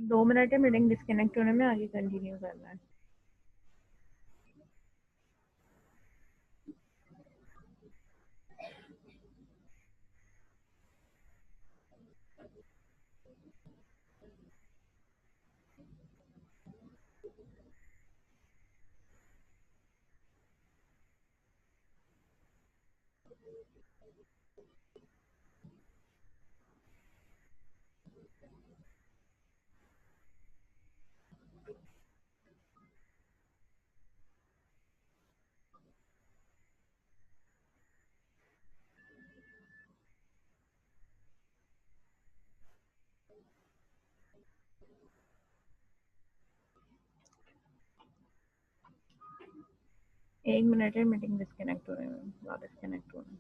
दो मिनट है मीटिंग डिस्कनेक्ट होने में, आगे कंटिन्यू करना है। एक मिनट है मीटिंग डिस्कनेक्ट होने में, डिस्कनेक्ट होने में।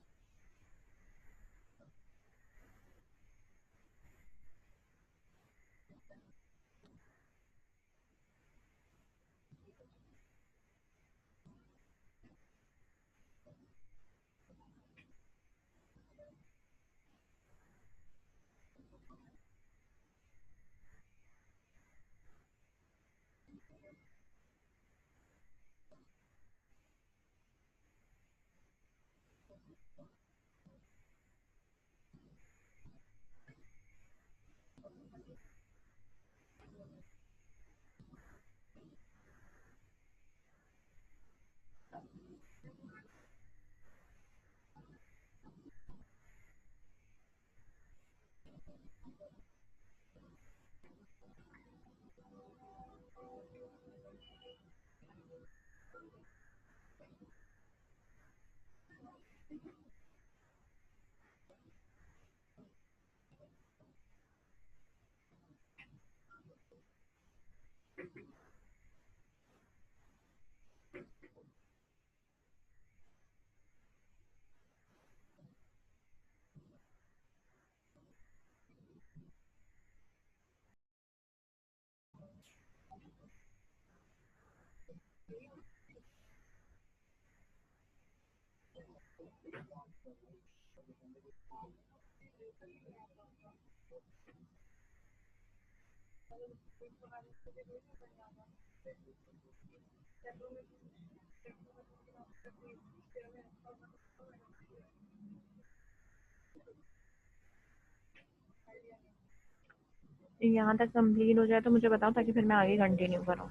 यहाँ तक कंप्लीट हो जाए तो मुझे बताओ, ताकि फिर मैं आगे कंटिन्यू करूँ।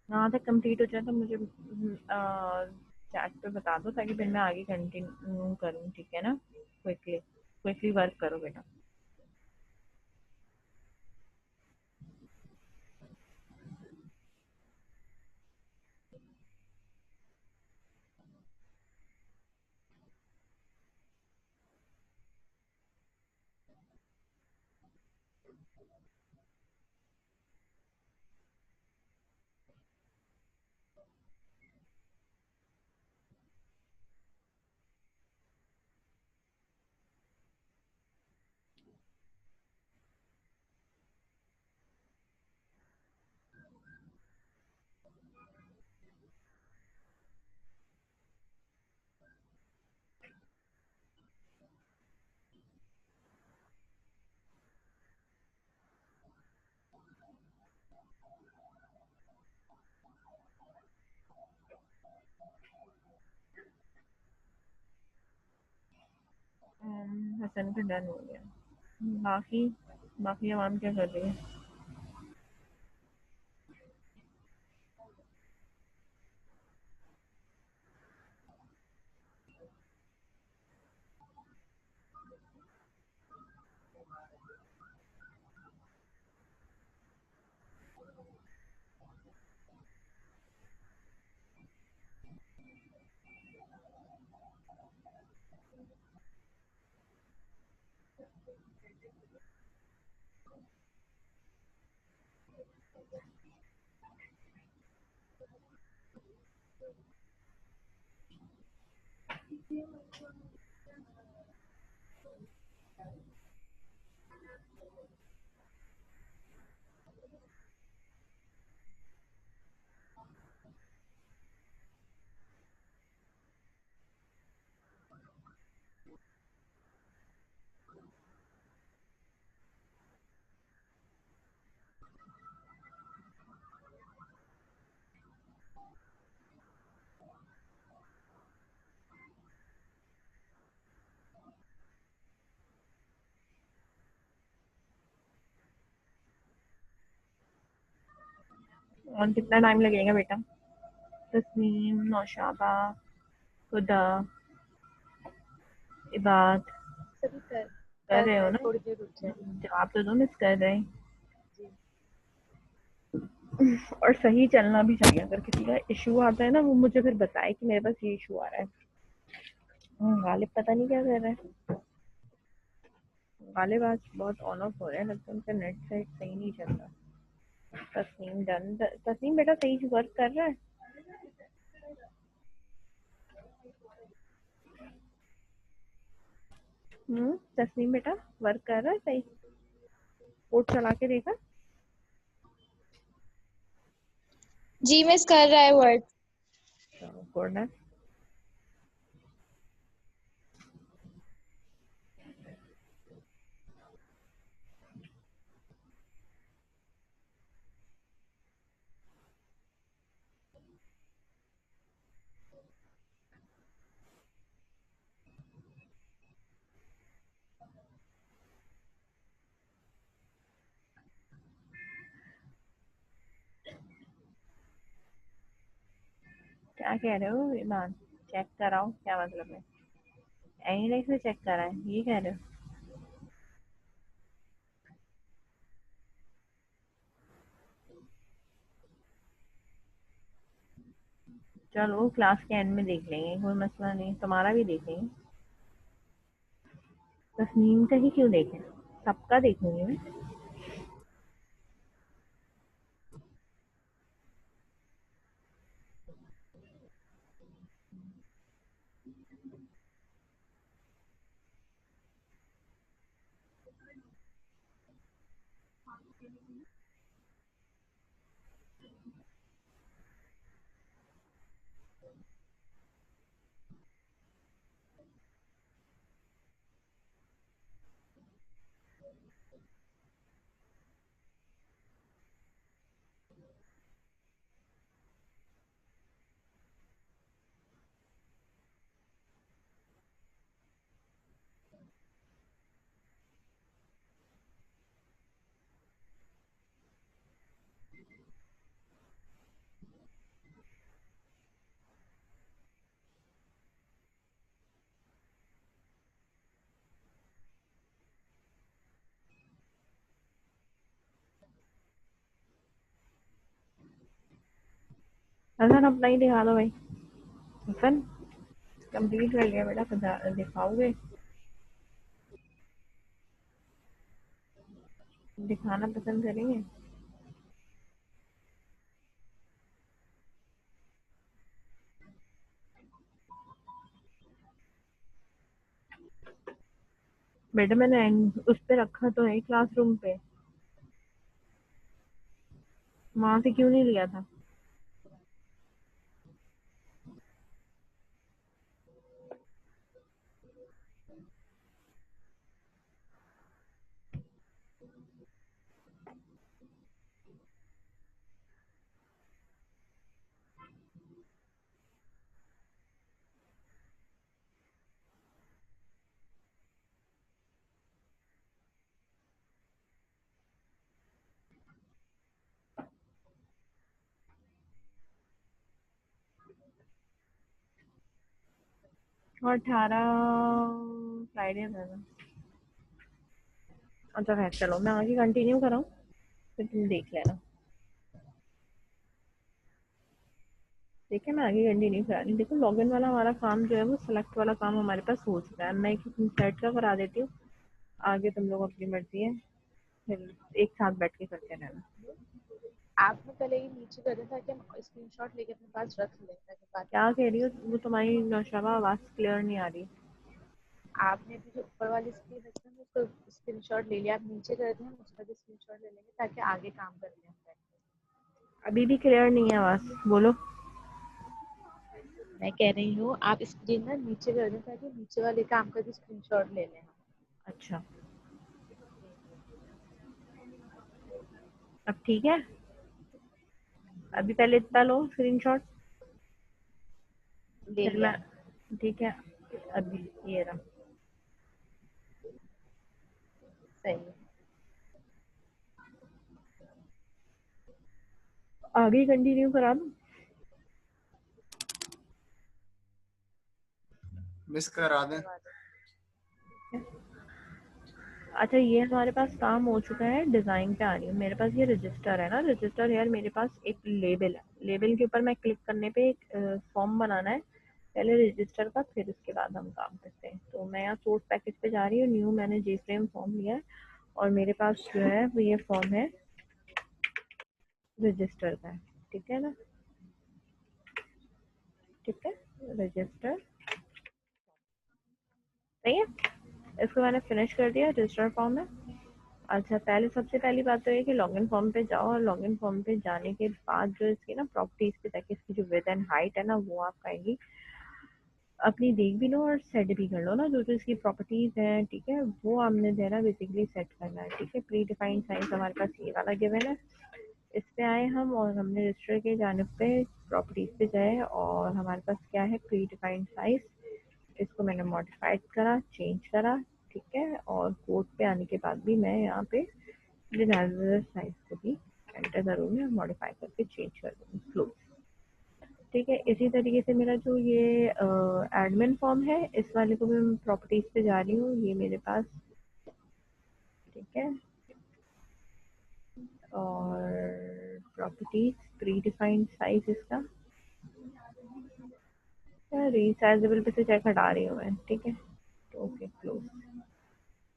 वहाँ तक कंप्लीट हो जाए तो मुझे चैट पे बता दो ताकि फिर मैं आगे कंटिन्यू करूँ, ठीक है ना? क्विकली क्विकली वर्क करो बेटा। हसन का डन हो गया। बाकी बाकी आवाम क्या कर रही है? और कितना टाइम लगेगा बेटा? तस्नीम, नौशाबा, खुदा, इबाद सभी कर कर कर रहे रहे हो हैं, ना? थोड़ी देर रुक जाए। जवाब तो दो, मिस कर रहे हैं। जी। और सही चलना भी चाहिए। अगर किसी का इशू आता है ना, वो मुझे फिर बताए कि मेरे पास ये इशू आ रहा है। गालिब पता नहीं क्या कर रहा है। गालिब आज बहुत ऑन ऑफ हो रहे हैं, लगता है उनका नेट सेट सही नहीं चल रहा। तस्नीम डन। तस्नीम बेटा सही वर्क कर रहा है? तस्नीम बेटा वर्क कर रहा है सही? कोड चला के देखा? जी मिस कर रहा है वर्ड। कोड है। क्या कह रहे हो ईमान? चेक कराओ क्या मतलब है? एनीलाइफ में चेक करा है ये कह रहे हो? चलो क्लास के एंड में देख लेंगे, कोई मसला नहीं, तुम्हारा भी देख लेंगे। तस्नीम का ही क्यों देखें, सबका देखूंगी मैं। हसन अपना ही दिखा दो भाई। हसन कंप्लीट कर लिया बेटा, दिखाओगे? दिखाना पसंद करेंगे? बेटा मैंने उस पे रखा तो है क्लासरूम पे, वहां से क्यों नहीं लिया था? और 18 फ्राइडे था ना। अच्छा खैर चलो, मैं आगे कंटिन्यू कर रहा हूँ, फिर तुम देख लेना। देखिए मैं आगे कंटिन्यू करा रही हूँ। देखो लॉगिन वाला हमारा काम जो है वो सिलेक्ट वाला काम हमारे पास हो चुका है। मैं एक सेट का करा देती हूँ, आगे तुम लोग अपनी मर्जी है, फिर एक साथ बैठ के करते रहना। आपने पहले ही नीचे कर दिया ताकि हम स्क्रीनशॉट लेके अपने पास रख लें ताकि बाद में क्या कह रही हो? ईजी। वो तुम्हारी नौशबा आवाज क्लियर नहीं आ रही। आपने भी जो ऊपर वाली स्क्रीन रखी है उसको स्क्रीनशॉट ले लिया, आप नीचे कर दें हम उसका भी स्क्रीनशॉट ले लेंगे ताकि आगे काम कर लें हम बैठ के। अभी भी क्लियर नहीं है आवाज, बोलो। मैं कह रही हूँ आप स्क्रीन ना नीचे कर दें ताकि नीचे वाले काम का भी स्क्रीनशॉट ले लें हम। अच्छा अब ठीक है? अभी पहले इतना लो स्क्रीनशॉट, ले फिर लिया मैं। ठीक है अभी ये रहा। सही है। आगे कंटिन्यू करा दूं? मिस करा दें। करवा दो। अच्छा ये हमारे पास काम हो चुका है। डिजाइन पे आ रही हूँ, मेरे पास ये रजिस्टर है ना, रजिस्टर यार मेरे पास एक लेबल है, लेबल के ऊपर मैं क्लिक करने पे एक फॉर्म बनाना है पहले रजिस्टर का, फिर उसके बाद हम काम करते हैं। तो मैं यहाँ सोर्स पैकेज पे जा रही हूँ, न्यू मैंने जे फ्रेम फॉर्म लिया है और मेरे पास जो है वो ये फॉर्म है रजिस्टर का है। ठीक है ना? ठीक है रजिस्टर सही है। इसको मैंने फिनिश कर दिया, रजिस्टर फॉर्म है। अच्छा पहले सबसे पहली बात तो ये कि लॉगिन फॉर्म पे जाओ और लॉगिन फॉर्म पे जाने के बाद जो इसकी ना प्रॉपर्टीज पे जाके इसकी जो विड्थ एंड हाइट है ना वो आप कहेंगी अपनी देख भी लो और सेट भी कर लो ना, जो जो इसकी प्रॉपर्टीज हैं। ठीक है वो हमने जो है ना बेसिकली सेट करना है। ठीक है प्री डिफाइंड साइज हमारे पास ये वाला गिवन है, इस पे आए हम और हमने रजिस्टर के जानिब पे प्रॉपर्टीज पे जाए और हमारे पास क्या है प्री डिफाइंड साइज, इसको मैंने मॉडिफाइड करा, चेंज करा। ठीक है और कोड पे आने के बाद भी मैं यहाँ पे डिजाइनर साइज को भी एंटर करूँगी और मॉडिफाई करके चेंज कर दूँगी क्लोज। ठीक है इसी तरीके से मेरा जो ये एडमिन फॉर्म है इस वाले को भी मैं प्रॉपर्टीज पे जा रही हूँ, ये मेरे पास। ठीक है और प्रॉपर्टीज प्री डिफाइंड साइज इसका रीसाइजेबल पे से चेक हटा रही हूँ मैं। ठीक है तो ओके क्लोज।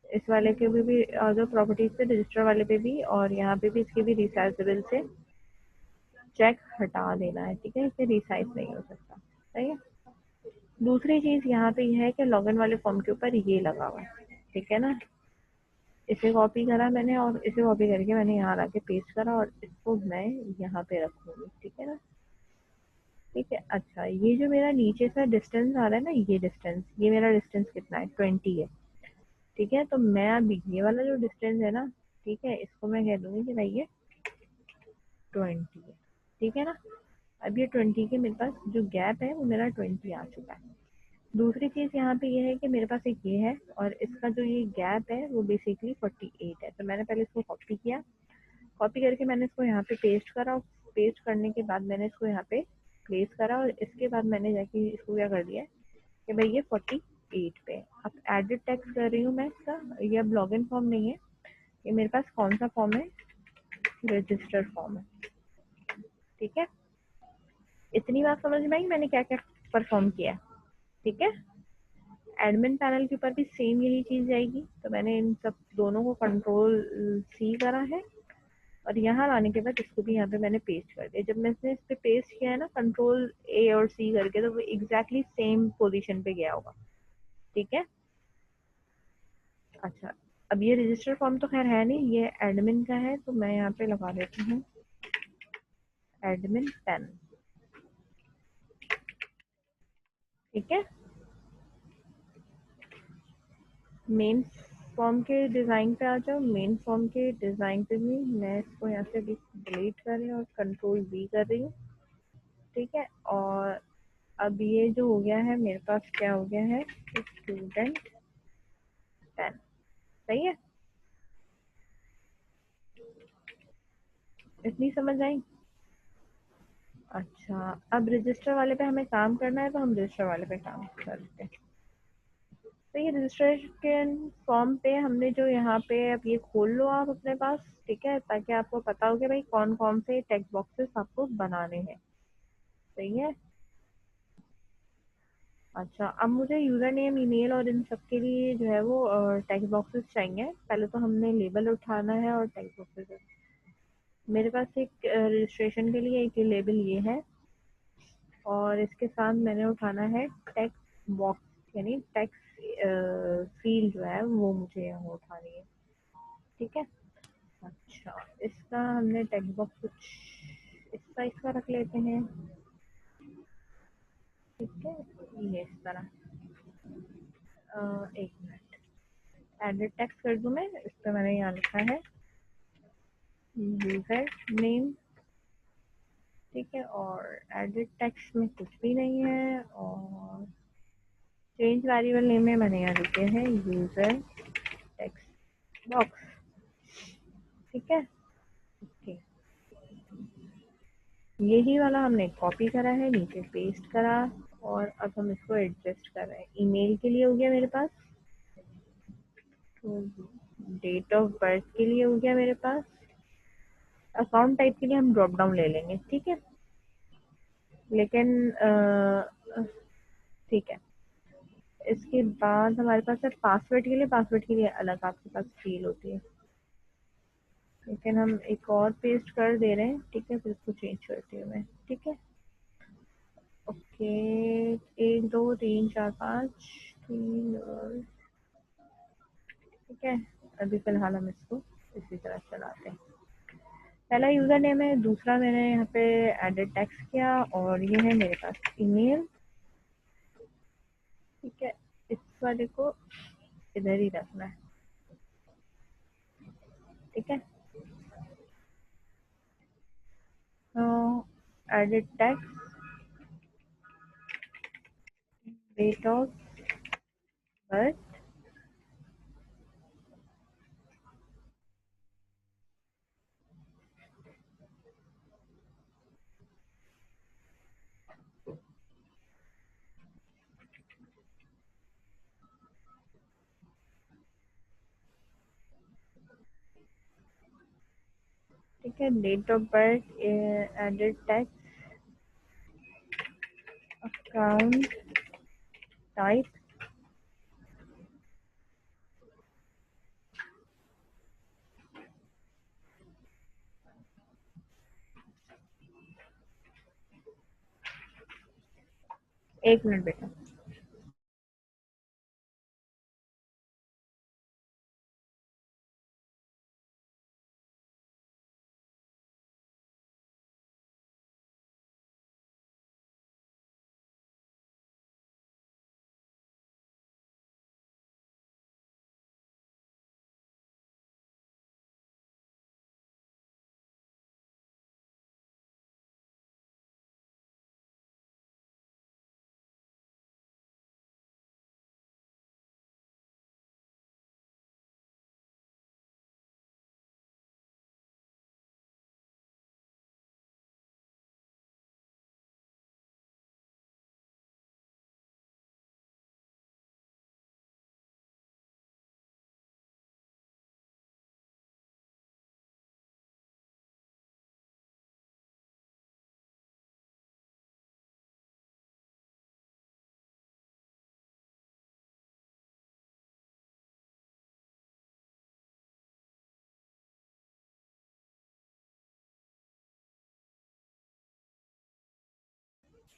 इस वाले के भी जो प्रॉपर्टीज पे रजिस्टर वाले पे भी और यहाँ पे भी इसके भी रिसाइजेबल से चेक हटा देना है। ठीक है इसे रिसाइज नहीं हो सकता। सही है। दूसरी चीज यहाँ पे यह है कि लॉगिन वाले फॉर्म के ऊपर ये लगा हुआ है। ठीक है ना, इसे कॉपी करा मैंने और इसे कॉपी करके मैंने यहाँ लाके पेस्ट करा और इसको मैं यहाँ पे रखूंगी। ठीक है ना? ठीक है अच्छा ये जो मेरा नीचे से डिस्टेंस आ रहा है ना, ये डिस्टेंस, ये मेरा डिस्टेंस कितना है 20 है। ठीक है तो मैं अभी ये वाला जो डिस्टेंस है ना, ठीक है इसको मैं कह दूंगी कि भाई ये 20 है। ठीक है ना? अब ये 20 के मेरे पास जो गैप है वो मेरा 20 आ चुका है। दूसरी चीज यहाँ पे ये है कि मेरे पास एक ये है और इसका जो ये गैप है वो बेसिकली 48 है। तो मैंने पहले इसको कॉपी किया, कॉपी करके मैंने इसको यहाँ पे पेस्ट करा और पेस्ट करने के बाद मैंने इसको यहाँ पे प्लेस करा और इसके बाद मैंने जाके इसको क्या कर दिया कि भाई ये 48 पे है। अब एडिट टेक्स्ट कर रही हूँ मैं इसका, ये अब लॉगिन फॉर्म नहीं है, ये मेरे पास कौन सा फॉर्म है, रजिस्टर फॉर्म है। ठीक है इतनी बात समझ में आई मैंने क्या क्या परफॉर्म किया? ठीक है, एडमिन पैनल के ऊपर भी सेम यही चीज जाएगी। तो मैंने इन सब दोनों को कंट्रोल सी करा है और यहाँ लाने के बाद इसको भी यहाँ पे मैंने पेस्ट कर दिया। जब मैंने इस पे पेस्ट किया है ना कंट्रोल ए और सी करके, तो वो एग्जैक्टली सेम पोजीशन पे गया होगा। ठीक है, अच्छा अब ये रजिस्टर फॉर्म तो खैर है नहीं, ये एडमिन का है, तो मैं यहाँ पे लगा देती हूँ एडमिन पैन। ठीक है, मेन फॉर्म के डिज़ाइन पे आ जाओ। मेन फॉर्म के डिज़ाइन पे भी मैं इसको यहाँ से डिलीट कर रही हूँ और कंट्रोल वी कर रही हूँ। ठीक है, और अब ये जो हो गया है मेरे पास क्या हो गया है, स्टूडेंट पैन। सही है, इतनी समझ आई? अच्छा अब रजिस्टर वाले पे हमें काम करना है, तो हम रजिस्टर वाले पे काम करते हैं। तो ये रजिस्ट्रेशन फॉर्म पे हमने जो यहाँ पे, अब ये खोल लो आप अपने पास। ठीक है, ताकि आपको पता हो कि भाई कौन कौन से टेक्स्ट बॉक्सेस आपको बनाने हैं। सही है, अच्छा अब मुझे यूज़र नेम, ईमेल और इन सब के लिए जो है वो टेक्स्ट बॉक्सेस चाहिए। पहले तो हमने लेबल उठाना है और टेक्स्ट बॉक्सेस। मेरे पास एक रजिस्ट्रेशन के लिए एक लेबल ये है, और इसके साथ मैंने उठाना है टेक्स्ट बॉक्स, यानी टेक्स्ट फील्ड जो है वो मुझे यहाँ उठानी है। ठीक है, अच्छा इसका हमने टेक्स्ट बॉक्स कुछ इस साइज का रख लेते हैं। ठीक है, ये इस तरह। एक मिनट, एडिट टेक्स्ट कर दूं मैं। इस पर मैंने यहाँ लिखा है यूजर नेम। ठीक है, और एडिट टेक्स्ट में कुछ भी नहीं है, और चेंज वेरिएबल नेम में मैंने यहाँ लिखे हैं यूजर टेक्स्ट बॉक्स। ठीक है, ओके, यही वाला हमने कॉपी करा है, नीचे पेस्ट करा, और अब हम इसको एडजस्ट कर रहे हैं। ईमेल के लिए हो गया मेरे पास, तो डेट ऑफ बर्थ के लिए हो गया मेरे पास, अकाउंट टाइप के लिए हम ड्रॉप डाउन ले लेंगे। ठीक है, लेकिन ठीक है, इसके बाद हमारे पास है पासवर्ड के लिए अलग आपके पास फील्ड होती है, लेकिन हम एक और पेस्ट कर दे रहे हैं। ठीक है, फिर इसको चेंज करती हूँ मैं। ठीक है, ओके, 1 2 3 4 5 3 और ठीक है, अभी फिलहाल हम इसको इसी तरह चलाते हैं। पहला यूजर नेम है, दूसरा मैंने यहाँ पे एडिट टेक्स्ट किया, और ये है मेरे पास ईमेल। ठीक है, इस वाले को इधर ही रखना है। ठीक है, तो edit text, date of birth, ठीक है, date of birth, edit text, account type, एक मिनट बेटा।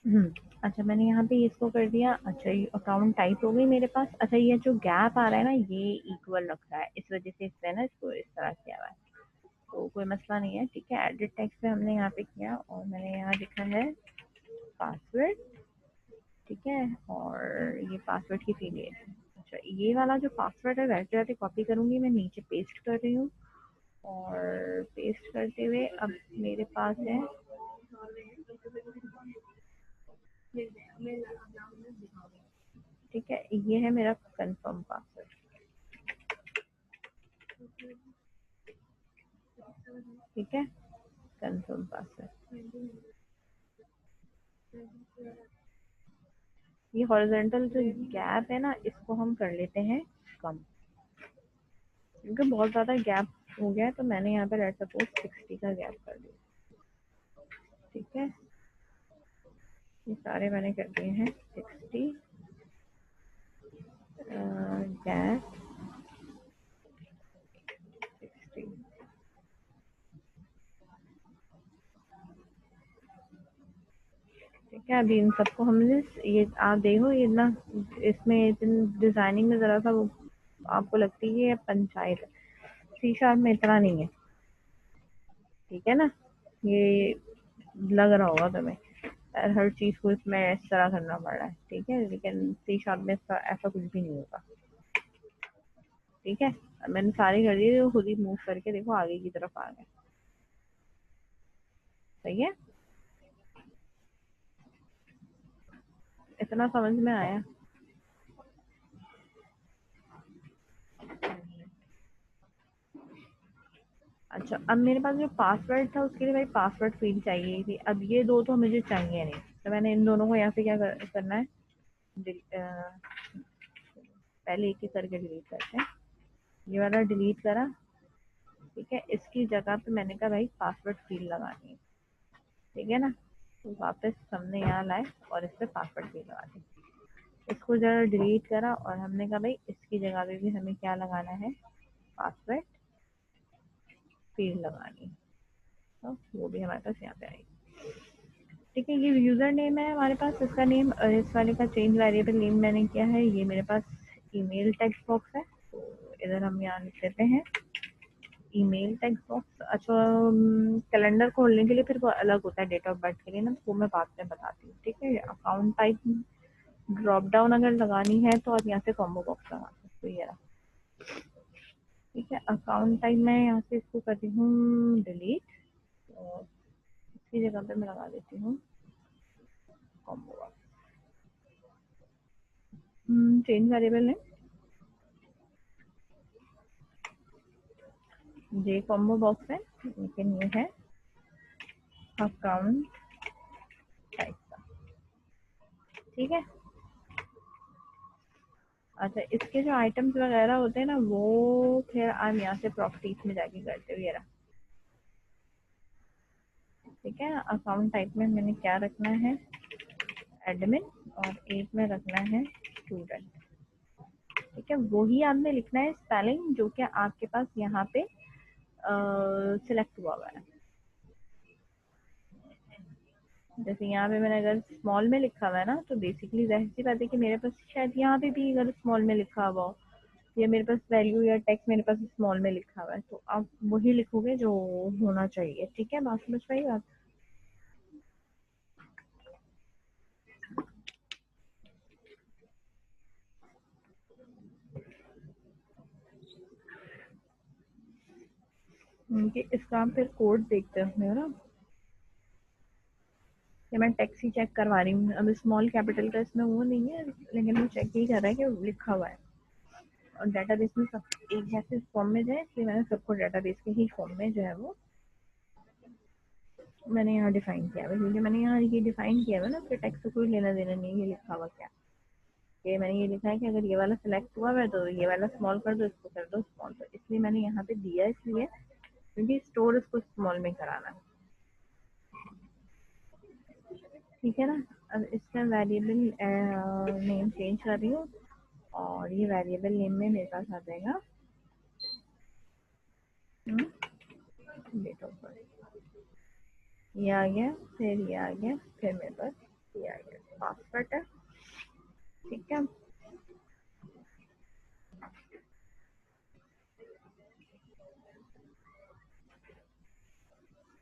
अच्छा मैंने यहाँ पे इसको कर दिया। अच्छा ये अकाउंट टाइप हो गई मेरे पास। अच्छा ये जो गैप आ रहा है ना ये इक्वल रख रहा है, इस वजह से इसने ना इसको इस तरह किया हुआ है, तो कोई मसला नहीं है। ठीक है, एडिट टेक्स्ट पे हमने यहाँ पे किया और मैंने यहाँ लिखा है पासवर्ड। ठीक है, और ये पासवर्ड की फील्ड है। अच्छा ये वाला जो पासवर्ड है वैसे वैसे कॉपी करूंगी, मैं नीचे पेस्ट कर रही हूँ और पेस्ट करते हुए अब मेरे पास है ठीक है, ये है मेरा कंफर्म पासवर्ड। ठीक है, कंफर्म पासवर्ड। ये हॉरिजॉन्टल जो गैप है ना इसको हम कर लेते हैं कम, क्योंकि बहुत ज़्यादा गैप हो गया है, तो मैंने यहाँ पे लेट सपोज 60 का गैप कर दिया। ठीक है, ये सारे मैंने कर दिए हैं 60 गैप 60। ठीक है, अभी इन सबको हमने ये आप देखो ये ना इसमें डिजाइनिंग में ज़रा सा वो आपको लगती है ये पंचायत है, सी शार्प में इतना नहीं है। ठीक है ना, ये लग रहा होगा तुम्हें हर चीज़ को इसमें इस तरह करना पड़ रहा है। ठीक है, लेकिन सी शार्प में ऐसा कुछ भी नहीं होगा। ठीक है, मैंने सारे कर दिए, खुद ही मूव करके देखो आगे की तरफ आ गए। सही है, इतना समझ में आया? अच्छा अब मेरे पास जो पासवर्ड था उसके लिए भाई पासवर्ड फील्ड चाहिए थी। अब ये दो तो मुझे चाहिए नहीं, तो मैंने इन दोनों को यहाँ से क्या करना है, पहले एक एक करके डिलीट करते हैं। ये वाला डिलीट करा। ठीक है, इसकी जगह पे मैंने कहा भाई पासवर्ड फील्ड लगानी है। ठीक है ना, तो वापस हमने यहाँ लाए और इस पर पासवर्ड फील्ड लगा दी। इसको जरा डिलीट करा और हमने कहा भाई इसकी जगह पे भी हमें क्या लगाना है, पासवर्ड फील्ड लगानी है, तो वो भी हमारे पास यहाँ पे आएगी। ठीक है, ये यूज़र नेम है हमारे पास, इसका नेम इस वाले का चेंज वेरिएबल नेम मैंने किया है। ये मेरे पास ईमेल टेक्स्ट बॉक्स है, तो इधर हम यहाँ लिख देते हैं ईमेल टेक्स्ट बॉक्स। अच्छा कैलेंडर खोलने के लिए फिर वो अलग होता है डेट ऑफ बर्थ के लिए ना, वो मैं बाद में बताती हूँ। ठीक है, अकाउंट टाइप ड्रॉप डाउन अगर लगानी है तो आप यहाँ से कॉम्बो बॉक्स लगा सकते हो, ये रहा। ठीक है, अकाउंट टाइप मैं यहाँ से इसको करती हूँ डिलीट और इसकी जगह पे मैं लगा देती हूँ कॉम्बो बॉक्स। चेंज वेरिएबल है जे कॉम्बो बॉक्स है, लेकिन ये है अकाउंट टाइप का। ठीक है, अच्छा इसके जो आइटम्स वगैरह होते हैं ना वो फिर आप यहाँ से प्रॉपर्टीज में जाके करते हो, ये रहा। ठीक है, अकाउंट टाइप में मैंने क्या रखना है, एडमिन, और एक में रखना है स्टूडेंट। ठीक है, वही आपने लिखना है स्पेलिंग जो कि आपके पास यहाँ पे सिलेक्ट हुआ है। जैसे यहाँ पे मैंने अगर स्मॉल में लिखा हुआ है ना, तो बेसिकली जाहिर सी बात है कि मेरे पास शायद यहाँ पे भी अगर स्मॉल में लिखा हुआ हो या मेरे पास वैल्यू या टेक्स्ट मेरे पास स्मॉल में लिखा हुआ है, तो आप वही लिखोगे जो होना चाहिए। ठीक है, बात समझ पाई बात? इसका हम फिर कोड देखते हैं ना, कि मैं टेक्स्ट ही चेक करवा रही हूँ। अब स्मॉल कैपिटल का इसमें वो नहीं है, लेकिन वो चेक ही कर रहा है कि लिखा हुआ है और डेटाबेस में सब एक जैसे फॉर्म में जाए, इसलिए मैंने सबको डेटाबेस के ही फॉर्म में जो है वो मैंने यहाँ डिफाइन किया हुआ है। क्योंकि मैंने यहाँ ये डिफाइन किया हुआ है ना, फिर टेक्स्ट से कोई लेना देना नहीं है ये लिखा हुआ क्या। ये मैंने ये लिखा है कि अगर ये वाला सिलेक्ट हुआ है तो ये वाला स्मॉल कर दो, इसको कर दो स्मॉल, तो इसलिए मैंने यहाँ पे दिया इसलिए क्योंकि स्टोर इसको स्मॉल में कराना है। ठीक है ना, अब इसका वेरिएबल नेम चेंज कर रही हूँ और ये वेरिएबल नेम में मेरे पास आ जाएगा डेट ऑफ बर्थ। ये आ गया, फिर ये आ गया, फिर मेरे पास पासवर्ड है, ठीक है।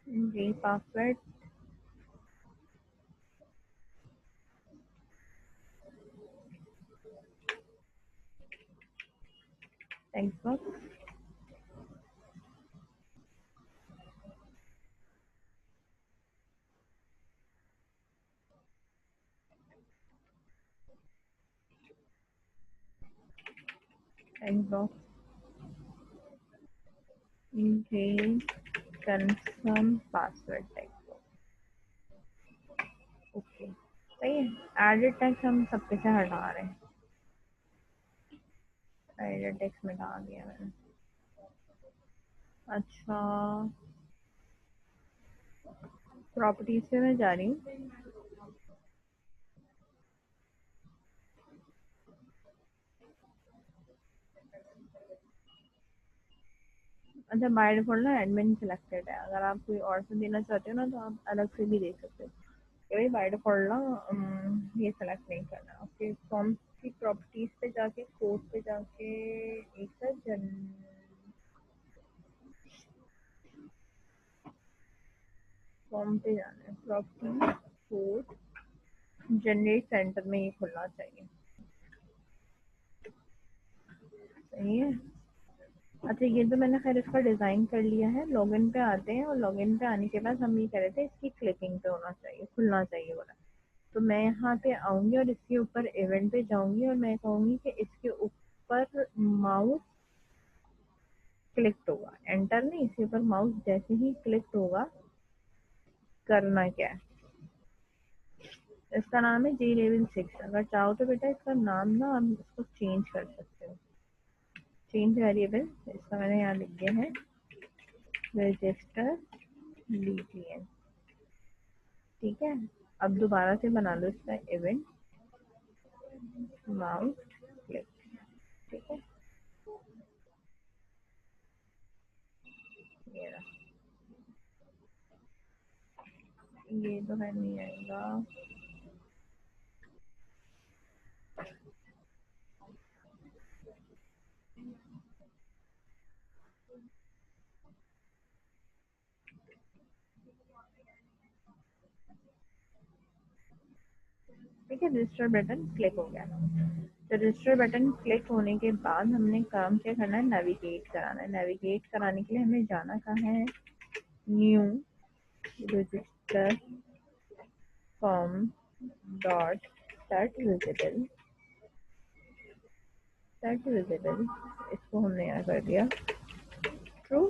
जी password, text box, text box, जी confirm password text box, okay सही है। एडिट टेक्स्ट हम सबके से हटा रहे हैं, एडिट टेक्स्ट में डाल दिया मैंने। अच्छा प्रॉपर्टीज पे मैं जा रही हूँ, अच्छा बाय डिफॉल्ट ना एडमिन सिलेक्टेड है, अगर आप कोई और से देना चाहते हो ना तो आप अलग से भी दे सकते हो, ये बाय डिफॉल्ट ना ये सेलेक्ट नहीं करना। ओके फॉर्म की प्रॉपर्टीज पे जाके कोड पे जाके एक फॉर्म पे जाना है, प्रॉपर्टी कोड जनरेट सेंटर में ये खुलना चाहिए, सही है। अच्छा ये तो मैंने खैर इसका डिज़ाइन कर लिया है। लॉगिन पे आते हैं और लॉगिन पे आने के बाद हम ये कह रहे थे इसकी क्लिकिंग पे होना चाहिए, खुलना चाहिए बोला। तो मैं यहाँ पे आऊँगी और इसके ऊपर इवेंट पे जाऊँगी और मैं कहूँगी कि इसके ऊपर माउस क्लिक होगा, एंटर नहीं, इसके ऊपर माउस जैसे ही क्लिक होगा करना क्या है, इसका नाम है जी लेवल 6। अगर चाहो तो बेटा इसका नाम ना आप इसको चेंज कर सकते हो, चेंज वेरिएबल, इसका मैंने यहाँ लिख दिया है रजिस्टर DTN, ठीक है। अब दोबारा से बना लो इसका इवेंट माउस क्लिक, ठीक है। ये रहा, ये तो है नहीं आएगा, ठीक है। रजिस्टर बटन क्लिक हो गया, तो रजिस्टर बटन क्लिक होने के बाद हमने काम क्या करना है, नेविगेट कराना है। नेविगेट कराने के लिए हमें जाना कहाँ है, new register form dot set visible, set visible इसको हमने यहाँ कर दिया ट्रू,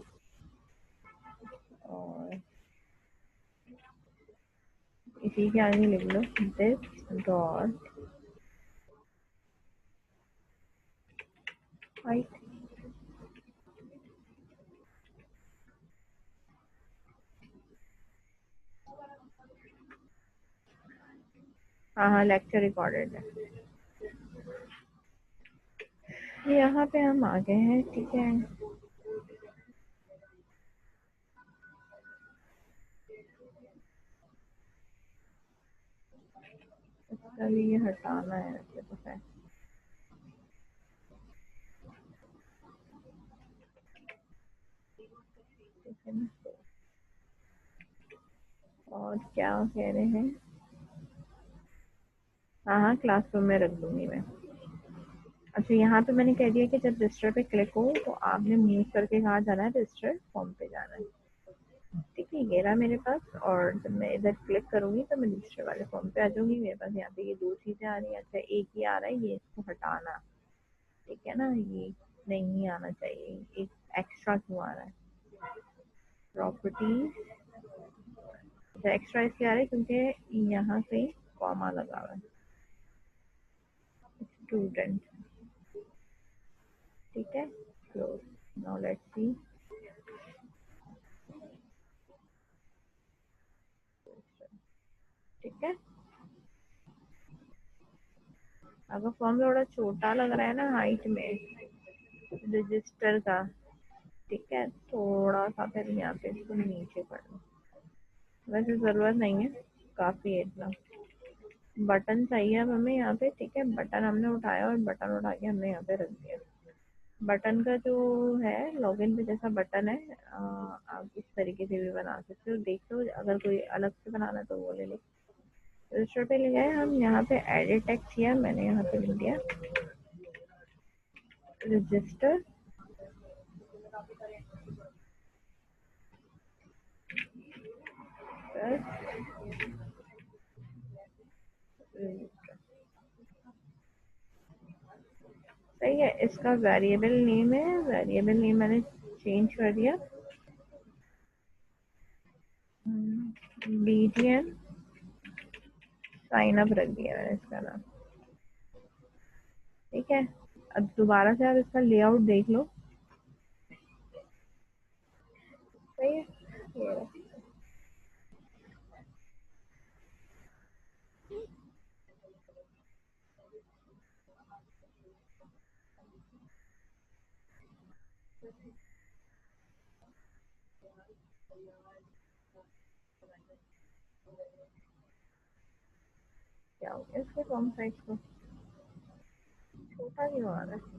और इसी के आगे लिख लो दिस डॉट हाइट, हाँ हाँ लेक्चर रिकॉर्डेड है। यहाँ पे हम आ गए हैं, ठीक है। इसका भी ये हटाना है वैसे तो है, ठीक है ना। और क्या कह रहे हैं, हाँ हाँ क्लासरूम में रख दूंगी मैं। अच्छा यहाँ पे मैंने कह दिया कि जब रजिस्टर पे क्लिक हो तो आपने मूव करके कहाँ जाना है, रजिस्टर फॉर्म पे जाना है, ठीक है। ये रहा मेरे पास, और जब मैं इधर क्लिक करूंगी तो मैं रजिस्टर वाले फॉर्म पे आ जाऊंगी। मेरे पास यहाँ पे ये दो चीजें आ रही हैं, अच्छा एक ही आ रहा है, ये इसको हटाना, ठीक है ना, ये नहीं आना चाहिए, एक एक्स्ट्रा क्यों आ रहा है, प्रॉपर्टीज, अच्छा एक्स्ट्रा इसलिए आ रहा है क्योंकि यहाँ से कॉमा लगा हुआ है, स्टूडेंट, ठीक है। क्लोज, नाउ लेट्स सी, ठीक है। अगर फॉर्म थोड़ा छोटा लग रहा है ना हाइट में रजिस्टर का, ठीक है, थोड़ा सा फिर यहाँ पे इसको नीचे कर लो, वैसे जरूरत नहीं है, काफी है इतना। बटन चाहिए अब हमें यहाँ पे, ठीक है। बटन हमने उठाया और बटन उठा के हमने यहाँ पे रख दिया। बटन का जो है लॉगिन पे जैसा बटन है, आप इस तरीके से भी बना सकते हो। देख लो, अगर कोई अलग से बनाना तो वो ले लो। रजिस्टर पे ले गए हम, यहाँ पे एडिट टेक्स्ट किया मैंने, यहाँ पे लिख दिया रजिस्टर। सही है। इसका वेरिएबल नेम है, वेरिएबल नेम मैंने चेंज कर दिया, BTN साइन अप रख दिया मैंने इसका नाम, ठीक है। अब दोबारा से आप इसका लेआउट देख लो, सही है। ये रहा। क्या हो गया इसके फॉर्म साइज को, छोटा क्यों आ रहा है?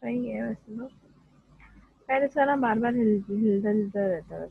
सही है वैसे तो, पहले से ना बार बार हिलता हिलता रहता है।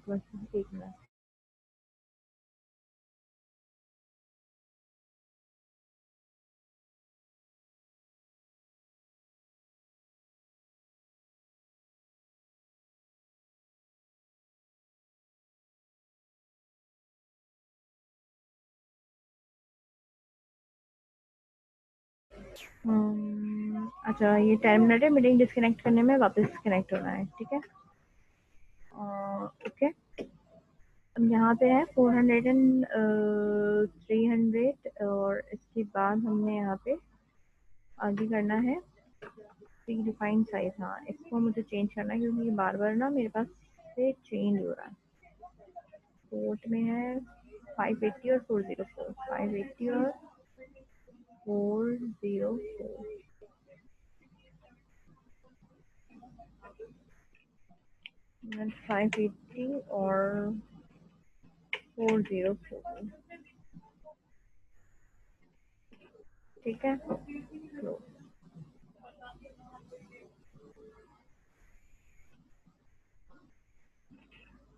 बस देखना है। अच्छा, ये 10 मिनट है, मीटिंग डिस्कनेक्ट करने में वापस कनेक्ट होना है, ठीक है। ओके, अब यहाँ पे है 400 एंड 300, और इसके बाद हमने यहाँ पे आगे करना है प्री डिफाइंड साइज। हाँ, इसको मुझे चेंज करना है क्योंकि ये बार बार ना मेरे पास से चेंज हो रहा है। पोर्ट में है 580 और 404, 580 और 404, 580 और 404, ठीक है। लो,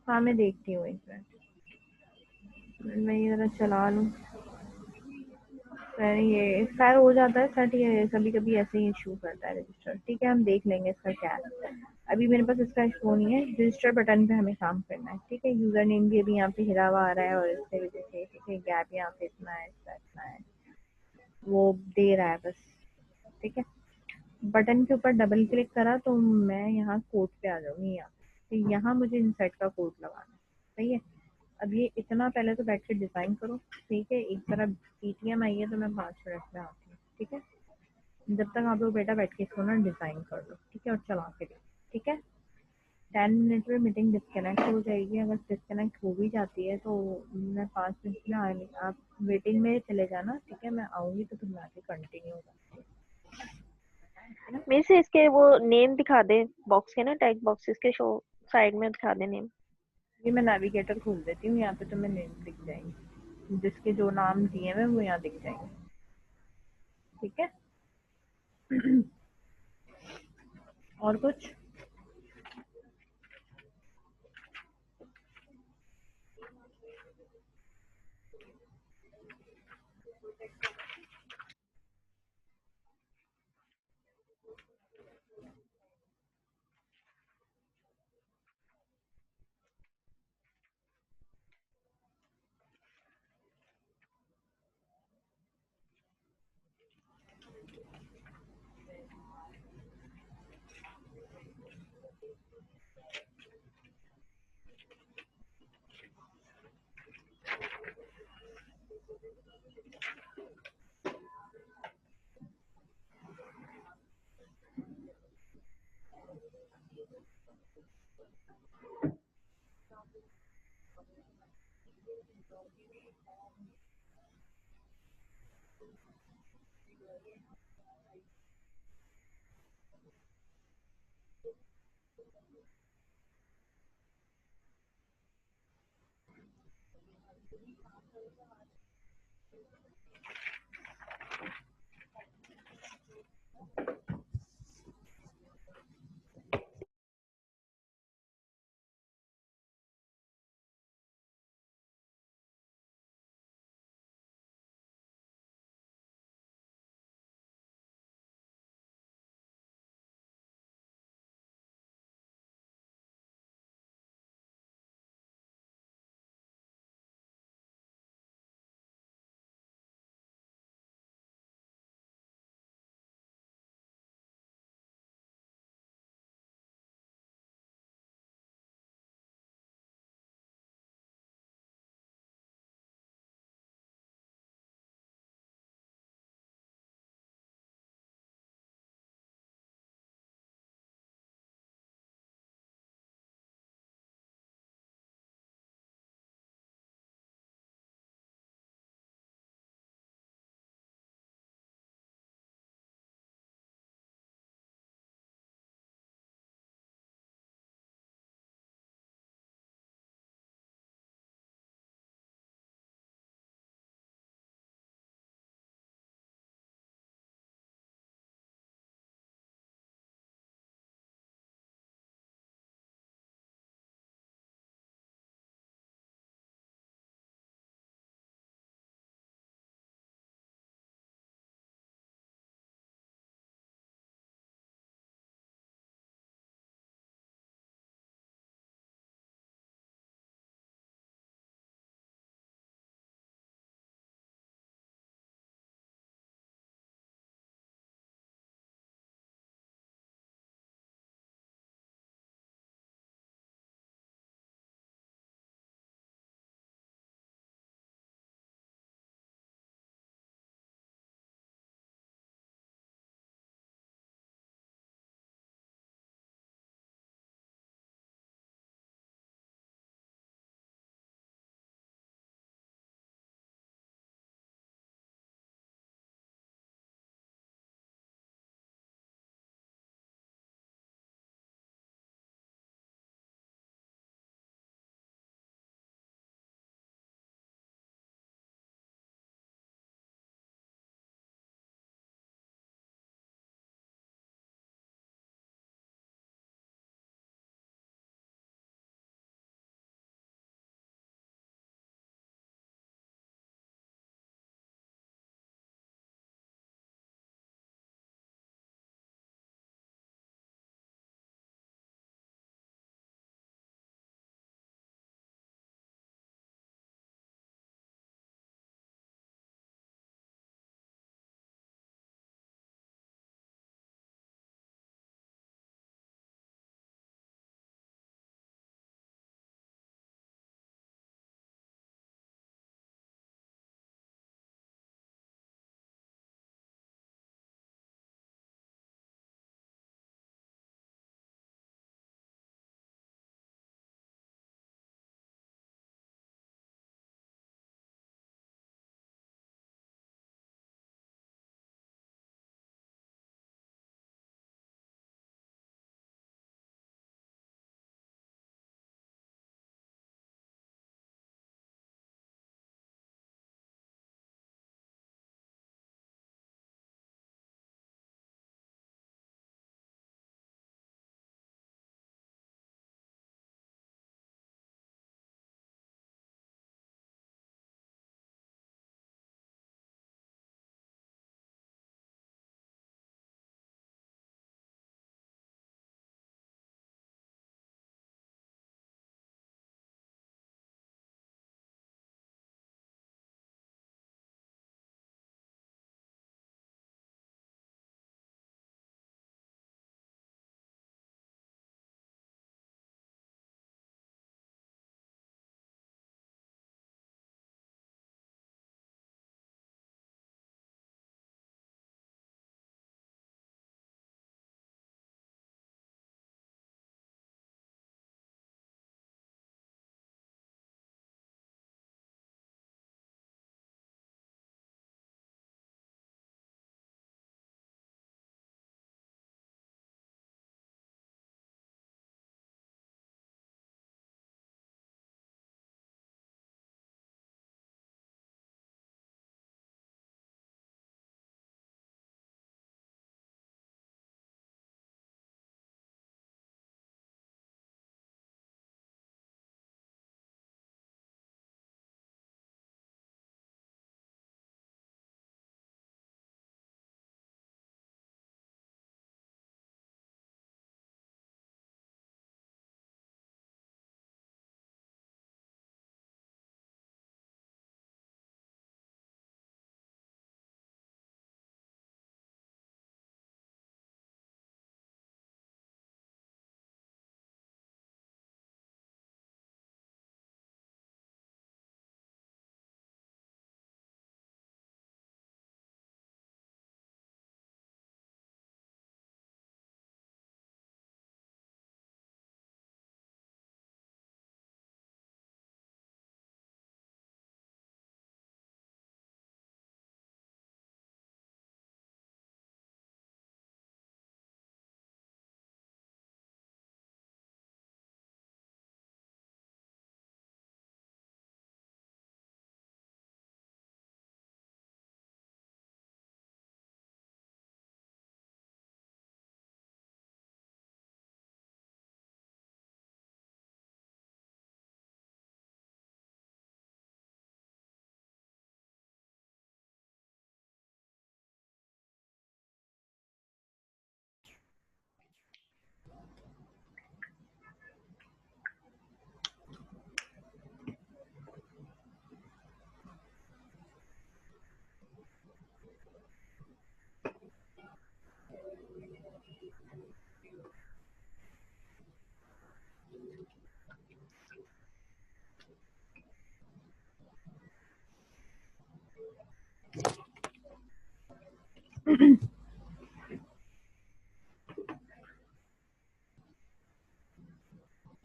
हाँ मैं देखती हूँ, एक मिनट मैं ये जरा चला लूँ। सर ये खैर हो जाता है सेट, ये कभी कभी ऐसे ही इशू करता है रजिस्टर, ठीक है। हम देख लेंगे इसका क्या है। अभी मेरे पास इसका इशू नहीं है, रजिस्टर बटन पे हमें काम करना है, ठीक है। यूजर नेम भी अभी यहाँ पे हिला हुआ आ रहा है और इसके वजह से, ठीक है, गैप यहाँ पे इतना है, इसका इतना है, वो दे रहा है बस, ठीक है। बटन के ऊपर डबल क्लिक करा तो मैं यहाँ कोड पे आ जाऊंगी, यहाँ तो यहाँ मुझे इंसर्ट का कोड लगाना है, सही है। अब ये इतना पहले तो बैठ के डिजाइन करो, ठीक है। एक तरफ PTM आई है तो मैं 5 मिनट में आती हूँ, ठीक है। जब तक आप लोग बेटा बैठ के इसको ना डिजाइन कर लो, ठीक है, और चला के दो, ठीक है। 10 मिनट में मीटिंग डिस्कनेक्ट हो जाएगी। अगर डिस्कनेक्ट हो भी जाती है तो मैं 5 मिनट में आने, आप वेटिंग में चले जाना, ठीक है। मैं आऊंगी तो तुम आके कंटिन्यू होगा, है ना। मेरे से इसके वो नेम दिखा दे, बॉक्स के ना टैग बॉक्सेस के शो साइड में दिखा दे नेम। ये मैं नेविगेटर खोल देती हूँ, यहाँ पे तुम्हें नेम दिख जाएंगे, जिसके जो नाम दिए हुए वो यहाँ दिख जाएंगे। ठीक है। और कुछ?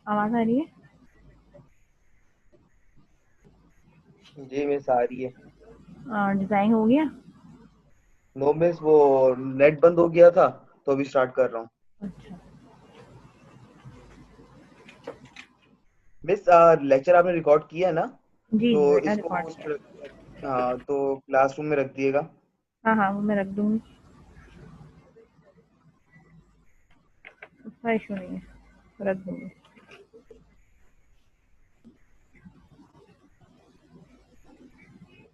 आवाज आ रही है? जी मिस आ रही है। डिजाइन हो गया? नो मिस, वो नेट बंद हो गया था तो अभी स्टार्ट कर रहा हूँ। अच्छा, मिस लेक्चर आपने रिकॉर्ड किया है ना? जी तो जी बेटा इसको रिकॉर्ड किया। हाँ तो क्लासरूम में रख दिएगा। हाँ हाँ, वो मैं रख दूंगी, उसका इशू नहीं है, रख दूंगी।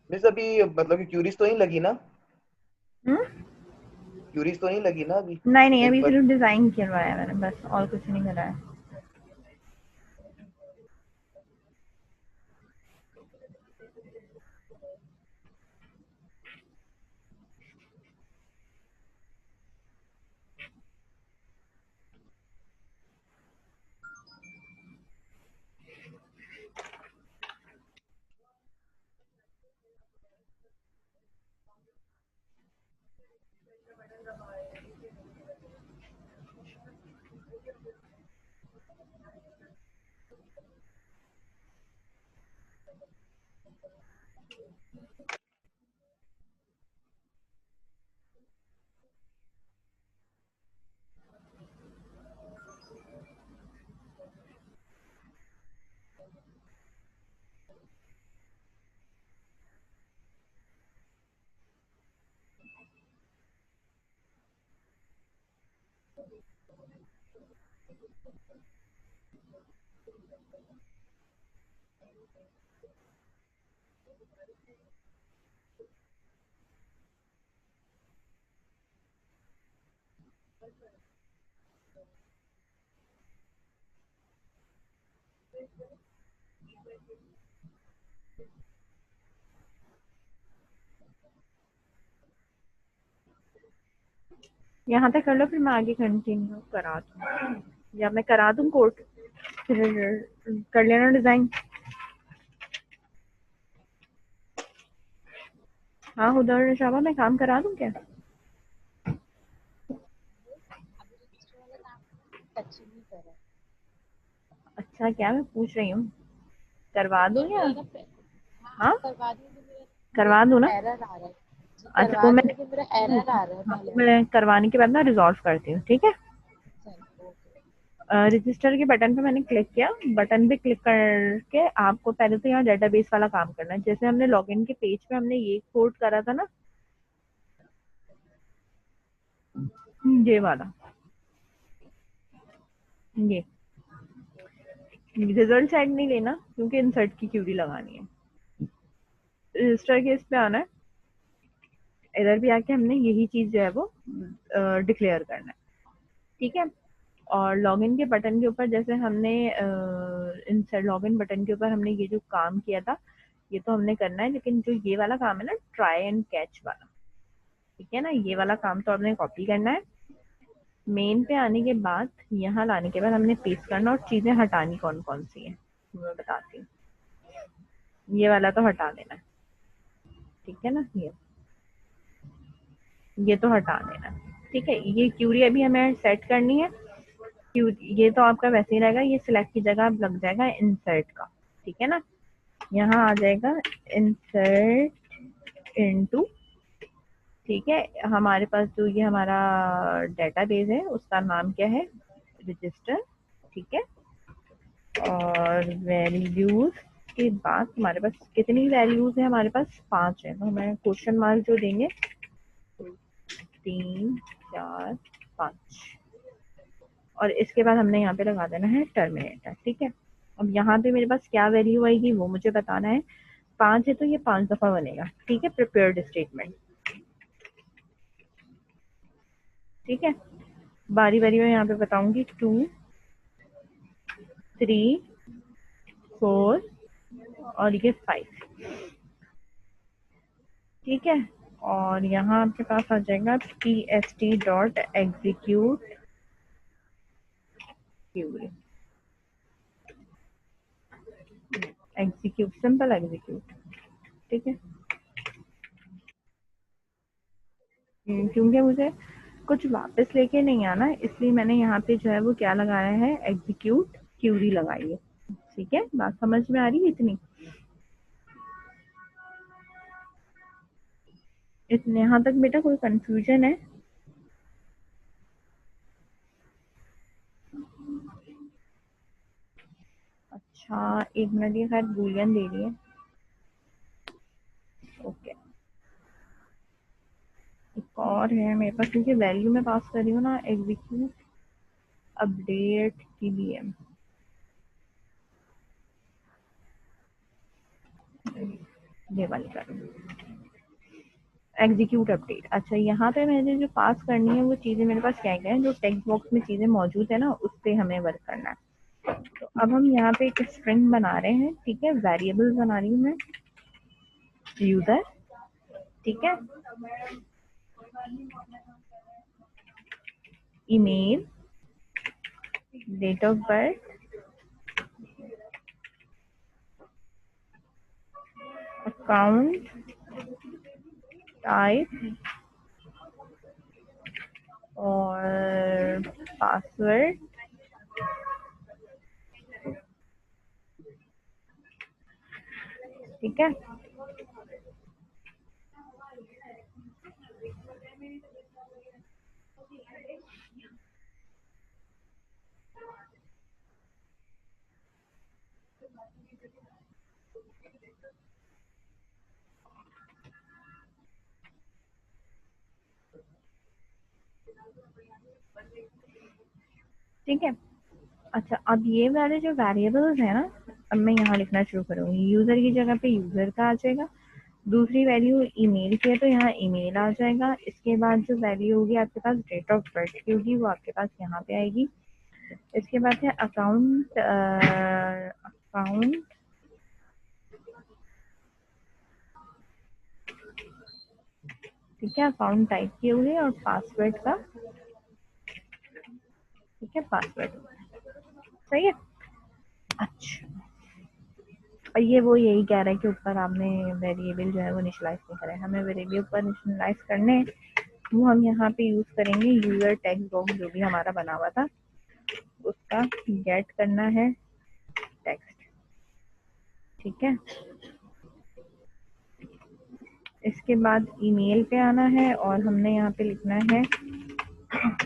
मिस अभी मतलब कि क्यूरीज तो नहीं लगी ना? हम्म? क्यूरीज तो नहीं लगी ना अभी? नहीं नहीं, एक अभी बार सिर्फ डिजाइन करवाया है मैंने, बस और कुछ नहीं कराया। यहाँ तक कर लो, फिर मैं आगे कंटिन्यू करा दूँ, या मैं करा दूँ कोड, फिर कर लेना डिजाइन। हाँ उधर शाबा, मैं काम करा दूँ क्या? अभी रजिस्टर वाला काम टच ही नहीं कर रहा है। अच्छा, क्या मैं पूछ रही हूँ, करवा दूँ नहीं या? मेरा ना हाँ करवा दी, मेरा करवा दूँ ना? एरर आ रहा है। जी अच्छा, करवा वो मैं, दी, लेकिन मेरा एरर आ रहा है हाँ पहले वाला। मैं करवाने के बाद ना रिजॉल्व करती हूँ, ठीक है? चलो ओके। रजिस्टर के बटन पे मैंने क्लिक किया, बटन पे क्लिक करके आपको पहले तो यहाँ डेटाबेस वाला काम करना है। जैसे हमने लॉगिन के पेज पे हमने ये कोड करा था ना, ये वाला, ये रिजल्ट साइड नहीं लेना क्योंकि इंसर्ट की क्यूरी लगानी है। रजिस्टर के इस पे आना है, इधर भी आके हमने यही चीज जो है वो डिक्लेयर करना है, ठीक है? और लॉगिन के बटन के ऊपर जैसे हमने इंसर्ट लॉगिन बटन के ऊपर हमने ये जो काम किया था, ये तो हमने करना है, लेकिन जो ये वाला काम है ना, ट्राई एंड कैच वाला, ठीक है ना, ये वाला काम तो हमने कॉपी करना है। मेन पे आने के बाद, यहाँ लाने के बाद हमने पेस्ट करना, और चीजें हटानी कौन कौन सी है मैं बताती हूँ। ये वाला तो हटा देना है, ठीक है ना, ये तो हटा देना है, ठीक है? ये क्यूरी अभी हमें सेट करनी है। ये तो आपका वैसे ही रहेगा, ये सिलेक्ट की जगह अब लग जाएगा इंसर्ट का, ठीक है ना? यहाँ आ जाएगा इंसर्ट इनटू, ठीक है? हमारे पास जो ये हमारा डेटाबेस है उसका नाम क्या है? रजिस्टर, ठीक है? और वैल्यूज के बाद हमारे पास कितनी वैल्यूज है? हमारे पास 5 है, तो हमें क्वेश्चन मार्क जो देंगे, 3 4 5, और इसके बाद हमने यहाँ पे लगा देना है टर्मिनेटर, ठीक है? अब यहाँ पे मेरे पास क्या वैल्यू आएगी वो मुझे बताना है। 5 है तो ये 5 दफा बनेगा, ठीक है? प्रिपेयर्ड स्टेटमेंट, ठीक है? बारी बारी में यहाँ पे बताऊंगी, 2 3 4 और ये 5, ठीक है? और यहाँ आपके पास आ जाएगा tst dot execute query, execute, simple execute, ठीक है? क्योंकि मुझे कुछ वापस लेके नहीं आना, इसलिए मैंने यहाँ पे जो है वो क्या लगाया है, एग्जीक्यूट क्यूरी लगाइए। ठीक है, बात समझ में आ रही है इतनी? इतने यहाँ तक बेटा कोई कंफ्यूजन है? अच्छा, 1 मिनट, ये खैर बूलियन दे रही है। ओके, एक और है मेरे पास, क्योंकि वैल्यू में पास कर रही हूँ ना, एग्जीक्यूट अपडेट TBM, ये वाली कर रही हूँ, एग्जीक्यूट अपडेट। अच्छा, यहाँ पे मैंने जो पास करनी है वो चीज़ें मेरे पास क्या क्या है, जो टेक्स्ट बॉक्स में चीज़ें मौजूद है ना, उस पर हमें वर्क करना है। तो अब हम यहाँ पे एक स्ट्रिंग बना रहे हैं। ठीक है, वेरिएबल बना रही हूँ मैं, यूजर। ठीक है, email, date of birth, account type और पासवर्ड। ठीक है, ठीक है। अच्छा, अब ये वाले जो वेरिएबल्स है ना, अब मैं यहाँ लिखना शुरू करूँगी। यूजर की जगह पे यूजर का आ जाएगा। दूसरी वैल्यू ईमेल की है तो यहाँ ईमेल आ जाएगा। इसके बाद जो वैल्यू होगी आपके पास डेट ऑफ बर्थ की होगी, वो आपके पास यहाँ पे आएगी। इसके बाद है अकाउंट, अकाउंट ठीक है, अकाउंट टाइप की होगी और पासवर्ड का, ठीक है, पासवर्ड। सही है। अच्छा, और ये वो यही कह रहा है कि ऊपर आपने वेरिएबल जो है वो इनिशियलाइज नहीं करा है। हमें वेरिएबल ऊपर इनिशियलाइज करने हैं, वो हम यहाँ पे यूज करेंगे यूजर टेक्स्ट बॉक्स जो भी हमारा बना हुआ था, उसका गेट करना है टेक्स्ट। ठीक है, इसके बाद ईमेल पे आना है और हमने यहाँ पे लिखना है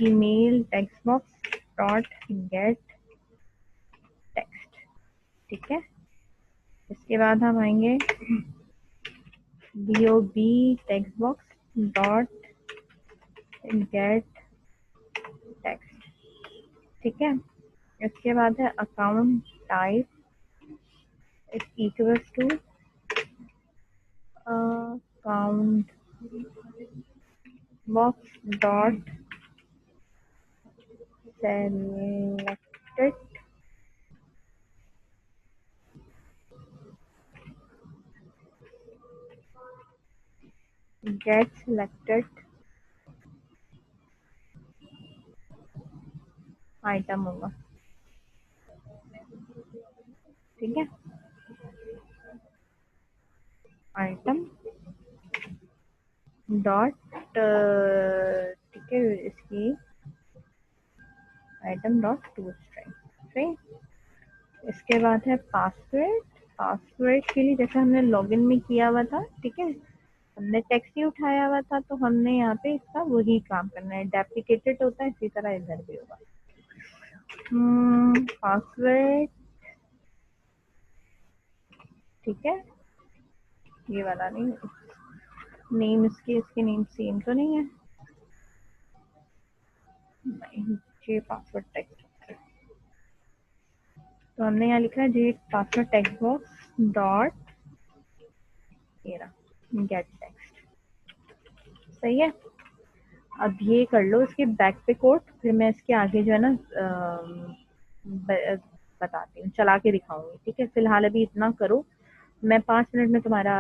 email text box dot get text. ठीक है, इसके बाद हम आएंगे dob text box dot get text. ठीक है, इसके बाद है account type equals to account box dot selected get selected item होगा। ठीक है, आइटम डॉट, ठीक है, इसकी आइटम डॉट टू स्ट्रिंग। सही। इसके बाद है पासवर्ड। पासवर्ड के लिए जैसे हमने लॉगिन में किया हुआ था, ठीक है, हमने टेक्स्ट ही उठाया हुआ था, तो हमने यहाँ पे इसका वही काम करना है। डेप्लिकेटेड होता है, इसी तरह इधर भी होगा। पासवर्ड, ठीक है, ये वाला नहीं, नेम इसके नेम सेम तो नहीं है? नहीं, ये पासवर्ड टेक्स्ट, तो हमने यहाँ लिखा है J password text box dot get text. सही है। अब ये कर लो इसके बैक पे कोड, फिर मैं इसके आगे जो है ना बताती हूँ, चला के दिखाऊंगी। ठीक है, फिलहाल अभी इतना करो, मैं 5 मिनट में तुम्हारा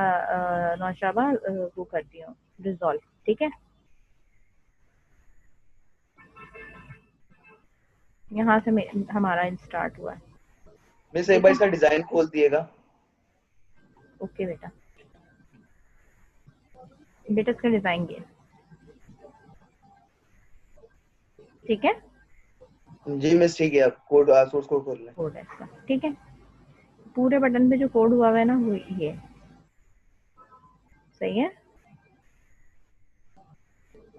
नौशाबा वो करती हूँ रिजॉल्व। ठीक है, यहाँ से हमारा स्टार्ट हुआ है। मिस एक बार इसका डिजाइन खोल दिएगा। ओके बेटा, बेटा इसका डिजाइन ये, ठीक है, जी मिस ठीक है, आप कोड सोर्स कोड खोल लें। कोड है इसका, ठीक है। पूरे बटन पे जो कोड हुआ हुआ है ना वो ये सही है।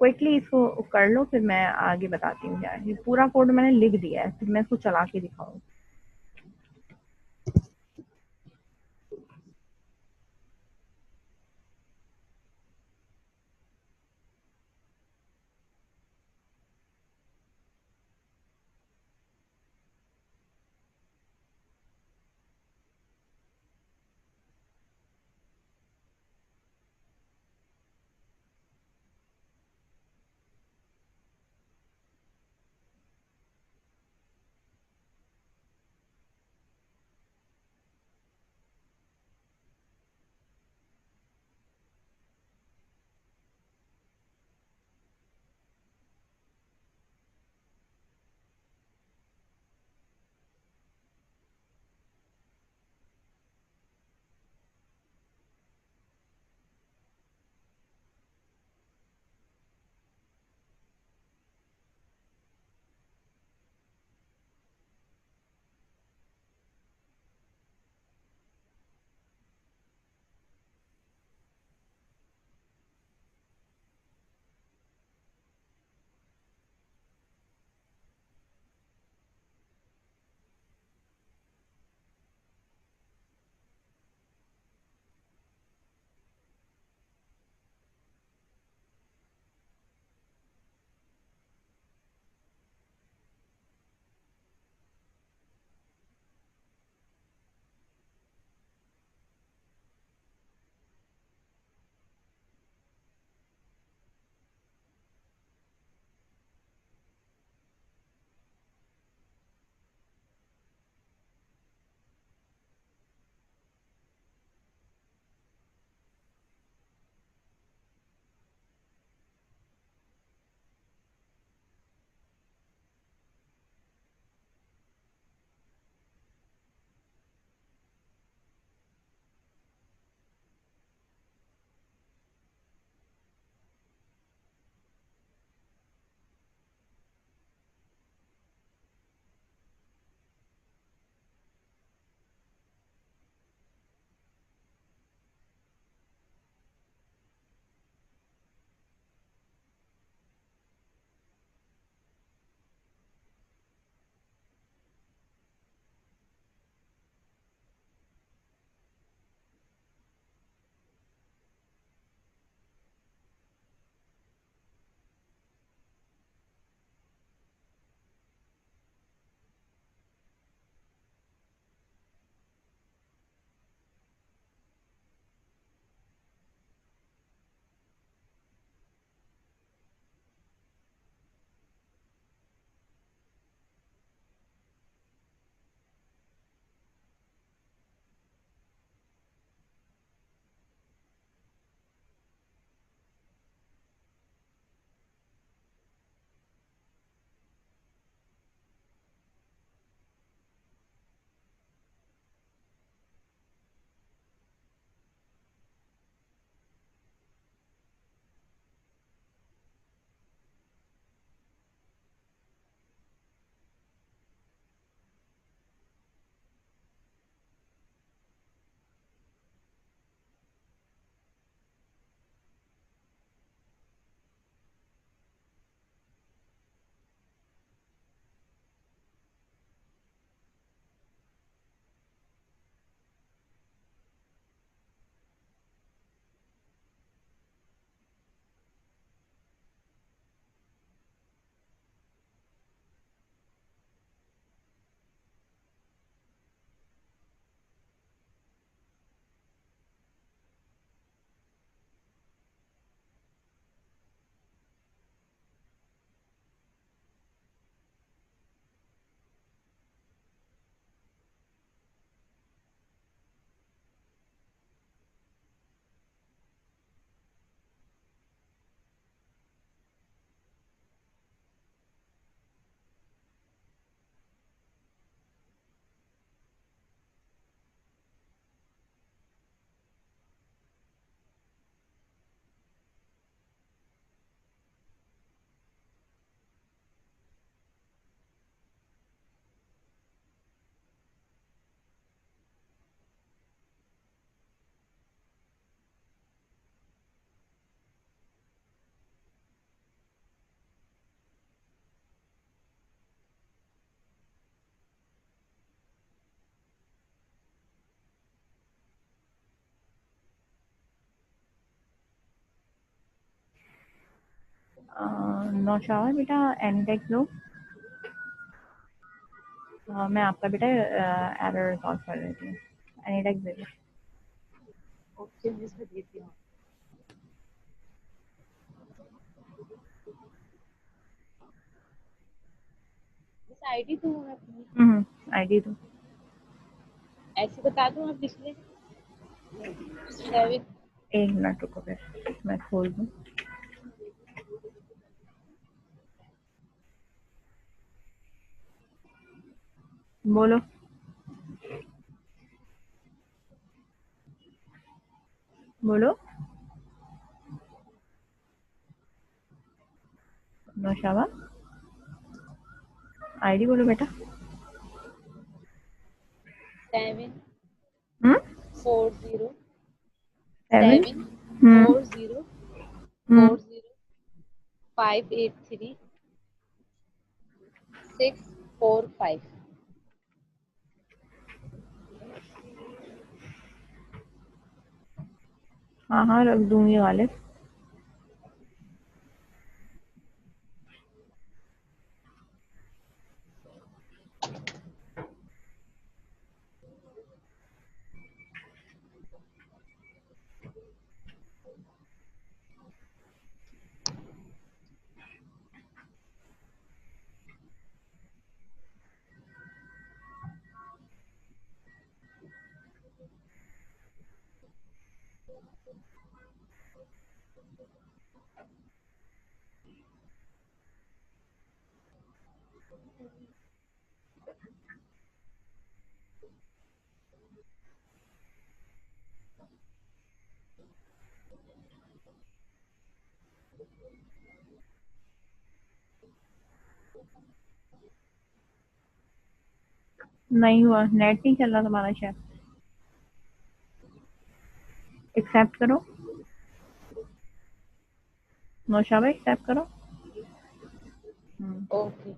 क्विकली इसको कर लो, फिर मैं आगे बताती हूँ क्या है। ये पूरा कोड मैंने लिख दिया है, फिर मैं इसको चला के दिखाऊँ। नौशावा बेटा एनीटेक्स लो। मैं आपका बेटा एरर सॉल्व कर रही थी। एनीटेक्स दे दो। ओके मिस, मैं देती हूँ। मिस आईडी दूँ मैं अपनी? आईडी दो। ऐसे बता दूँ, आप लिख लें। 7 एक मिनट रुको फिर मैं खोल दूँ। बोलो। बोलो नौशावा, आईडी बोलो बेटा। 7 हम्म 40 7 7 हम्म 40 हम्म 40 583 645। हाँ हाँ रख दूंगी गालिब। नहीं हुआ, नेट नहीं चल रहा तुम्हारा शायद। एक्सेप्ट करो नौशावा, एक्सेप्ट करो। ओके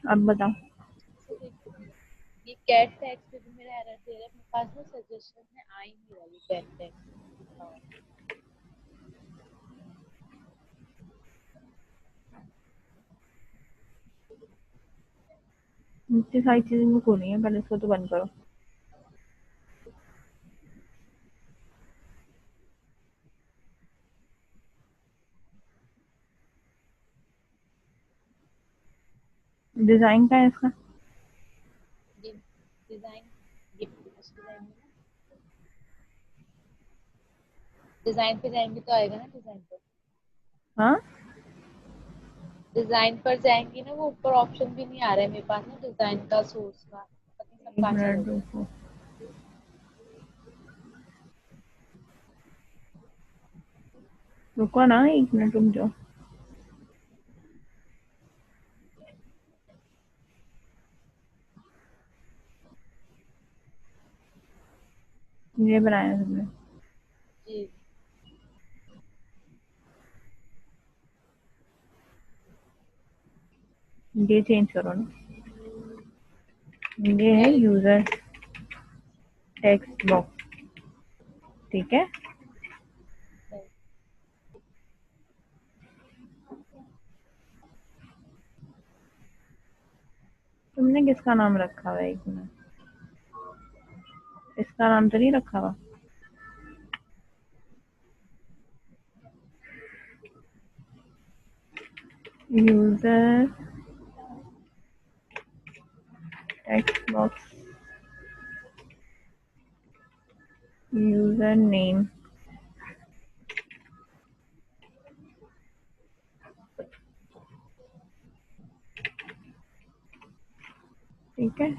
अब बताओ। ये कैट टैग पे भी मेरा एरर दे रहा है। मेरे पास ना सजेशन में आ ही नहीं रहा ये कैट टैग। इतनी सारी चीजें में खोली है, पहले इसको तो बंद करो। डिजाइन का है इसका। ये डिजाइन, ये उस डिजाइन में ना, डिजाइन पे जाएंगे तो आएगा ना। डिजाइन पर, हाँ डिजाइन पर जाएंगे ना, वो ऊपर ऑप्शन भी नहीं आ रहा है मेरे पास ना डिजाइन का, सोर्स का। पता नहीं सब एक कहाँ चला मिनट गया। रुको। रुको ना, एक मिनट रुक जाओ। ये बनाया है तुमने। जी ये चेंज करो ना। ये है पहले यूजर टेक्स्ट बॉक्स, ठीक है। तुमने किसका नाम रखा हुआ है? एक मिनट, इसका नाम तो नहीं रखा हुआ। User text box, user name, ठीक है।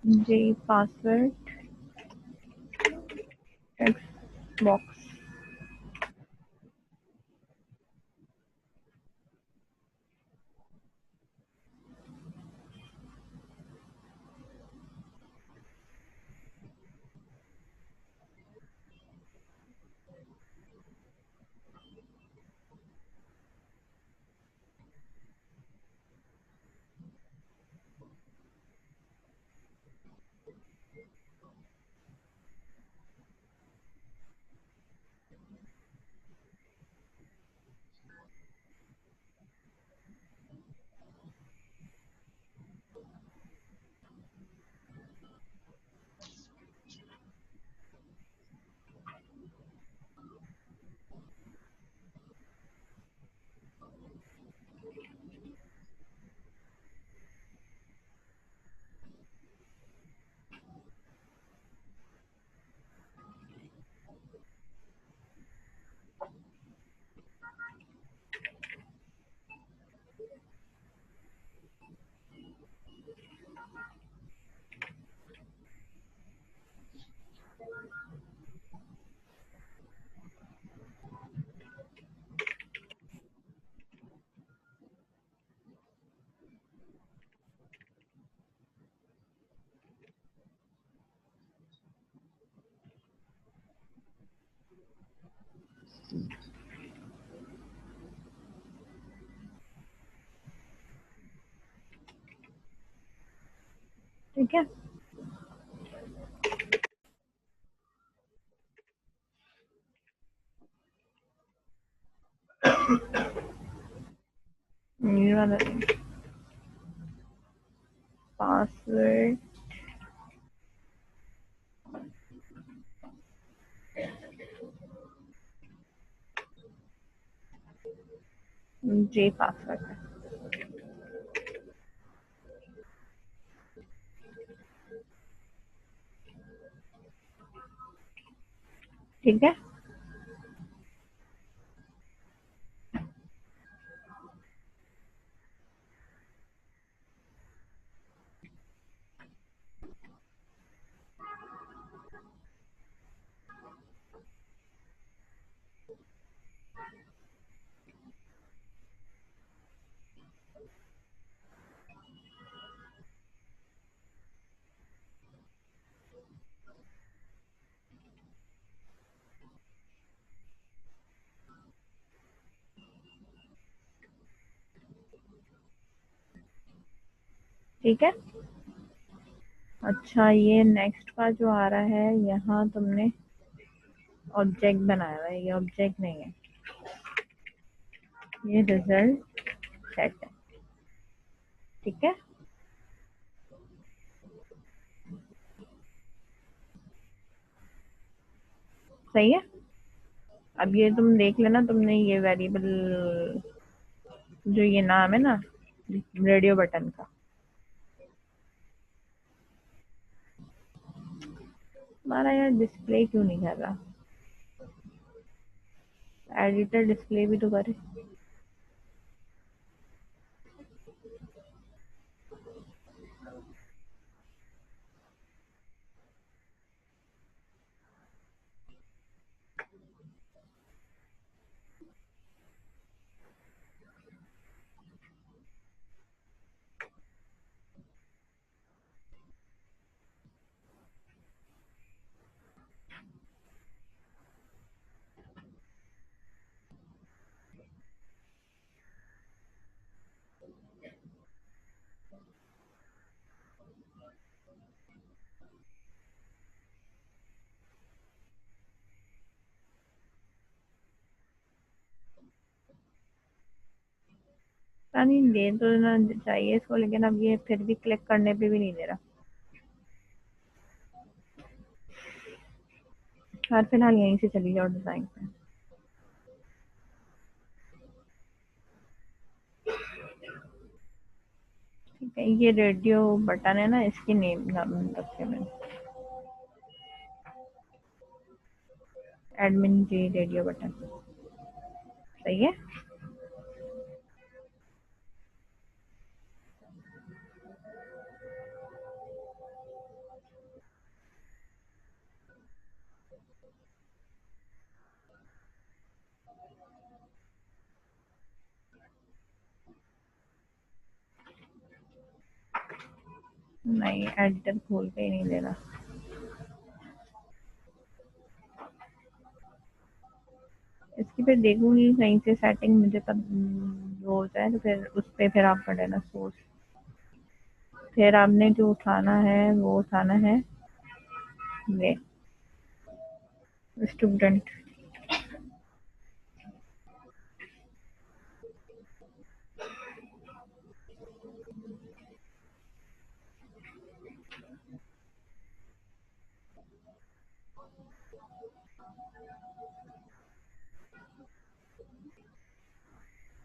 जी पासवर्ड टेक्स्ट बॉक्स, ठीक है, ये वाला पासवर्ड जे पासवर्ड है। ठीक है, ठीक है। अच्छा, ये नेक्स्ट का जो आ रहा है, यहाँ तुमने ऑब्जेक्ट बनाया हुआ है, ये ऑब्जेक्ट नहीं है, ये रिजल्ट सेट है। ठीक है, सही है। अब ये तुम देख लेना, तुमने ये वेरिएबल जो ये नाम है ना रेडियो बटन का, हमारा यार डिस्प्ले क्यों नहीं कर रहा? एडिटर डिस्प्ले भी तो करे। नहीं, दे तो ना चाहिए इसको, लेकिन अब ये फिर भी क्लिक करने पे भी नहीं दे रहा। यार फिलहाल यहीं से चली जाओ डिजाइन पे। ठीक है, ये रेडियो बटन है ना, इसकी नेम नाम रखे मैंने, एडमिन जी रेडियो बटन। सही है, नहीं एडिटर खोल के ही नहीं दे रहा। इसकी फिर देखूंगी कहीं से सेटिंग, मुझे तब वो हो जाए तो फिर उस पे फिर आप कर देना सोर्स। फिर आपने जो उठाना है वो उठाना है ये स्टूडेंट।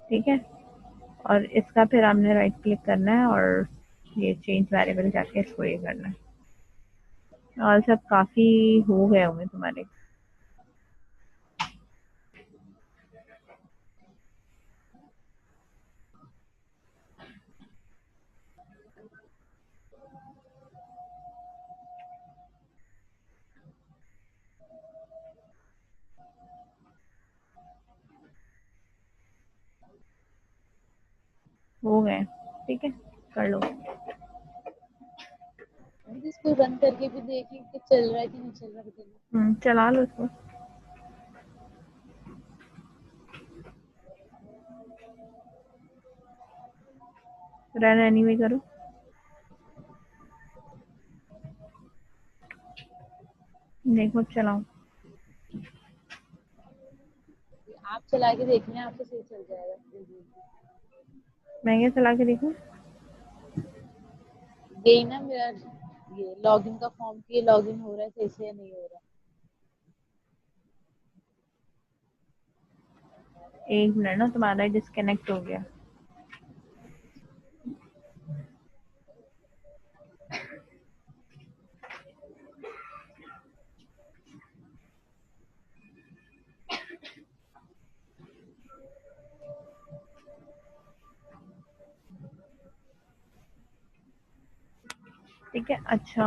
ठीक है, और इसका फिर आपने राइट क्लिक करना है और ये चेंज वेरिएबल जाके इसको ये करना है। और सब काफी हो गए होंगे तुम्हारे। हो गए, ठीक है, कर लो। इसको रन करके भी देखें कि चल रहा है कि नहीं चल रहा, बताइए। चला लो इसको। रन एनीवे करो। देखो चलाओ। आप चला के देख लें, आपको सही चल जाएगा। मैं क्या चला के देखूं? यही ना मेरा ये लॉगिन का फॉर्म की लॉगिन हो रहा है सही से या नहीं हो रहा। एक मिनट ना, तुम्हारा डिस्कनेक्ट हो गया। ठीक है। अच्छा,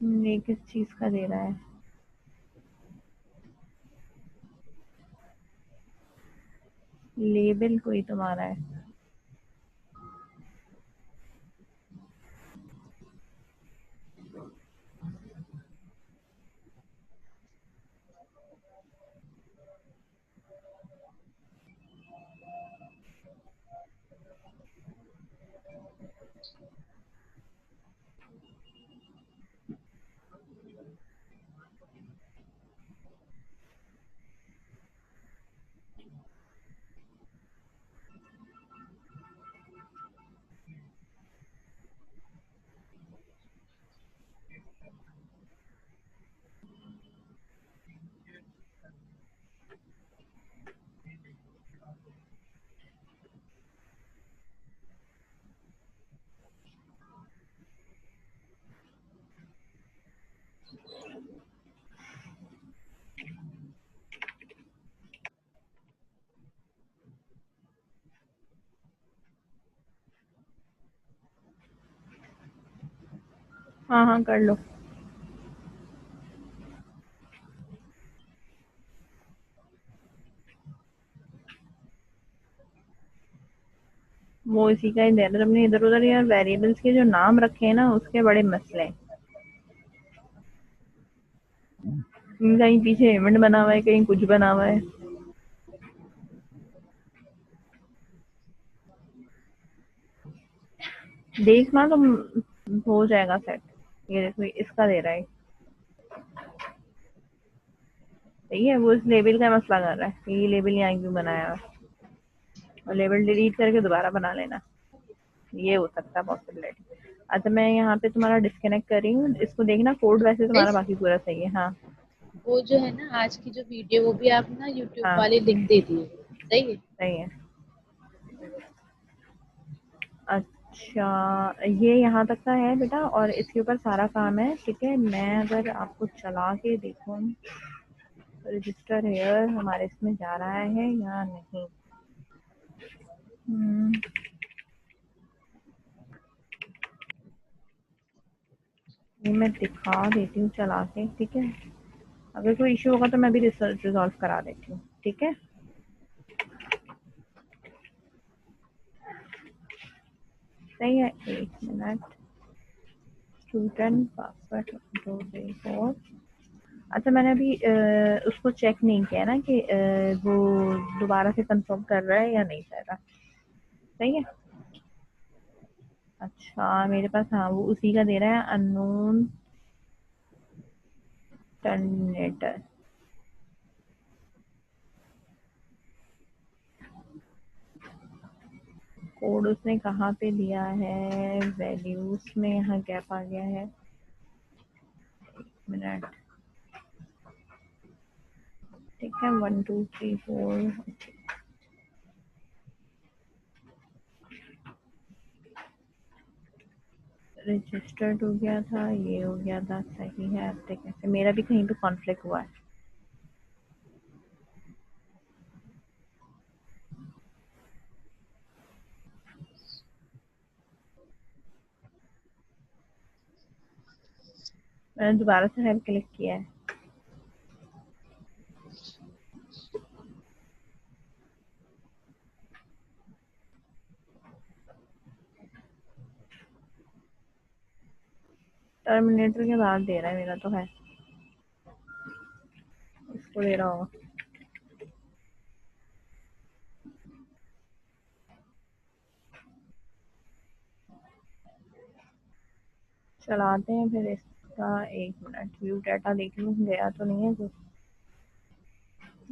ये किस चीज का दे रहा है? लेबल कोई तुम्हारा है। हाँ हाँ, कर लो। वो इसी का ही दे रहा है। तुमने इधर उधर यार वेरिएबल्स के जो नाम रखे हैं ना, उसके बड़े मसले हैं। कहीं पीछे इवेंट बना हुआ है, कहीं कुछ बना हुआ है। देखना तुम, हो जाएगा सेट। ये देखो, इसका दे रहा है। सही है। वो इस लेबल का मसला कर रहा है कि ये लेबल यहाँ क्यों बनाया है, और लेबल डिलीट करके दोबारा बना लेना। ये हो सकता है पॉसिबिलिटी। अच्छा, मैं यहाँ पे तुम्हारा डिस्कनेक्ट कर रही हूँ। इसको देखना, कोड वैसे तुम्हारा मिस, बाकी पूरा सही है। हाँ वो जो है ना आज की जो वीडियो, वो भी आप ना यूट्यूब हाँ, वाले लिंक दे दिए। सही है। सही है। अच्छा, ये यहाँ तक का है बेटा, और इसके ऊपर सारा काम है। ठीक है, मैं अगर आपको चला के देखूँ, रजिस्टर हेयर हमारे इसमें जा रहा है या नहीं। ये मैं दिखा देती हूँ चला के। ठीक है, अगर कोई इशू होगा तो मैं भी रिजॉल्व करा देती हूँ। ठीक है, सही है। एक मिनट। Student password 234। अच्छा, मैंने अभी उसको चेक नहीं किया ना कि वो दोबारा से कंफर्म कर रहा है या नहीं कर रहा। सही है। अच्छा, मेरे पास हाँ वो उसी का दे रहा है, अननोन टर्मिनेटर। कोड उसने कहाँ पे दिया है? वैल्यूज में यहाँ गैप आ गया है। मिनट। ठीक है, 1 2 3 4। रजिस्टर्ड हो गया था, ये हो गया था। सही है। अब तक कैसे मेरा भी कहीं पे कॉन्फ्लिक्ट हुआ है। मैंने दोबारा से हेल्प क्लिक किया है। टर्मिनेटर के बाद दे रहा है, मेरा तो है। इसको दे रहा होगा। चलाते हैं फिर इसका। 1 मिनट, व्यू डाटा देख लूँ गया तो नहीं है कुछ।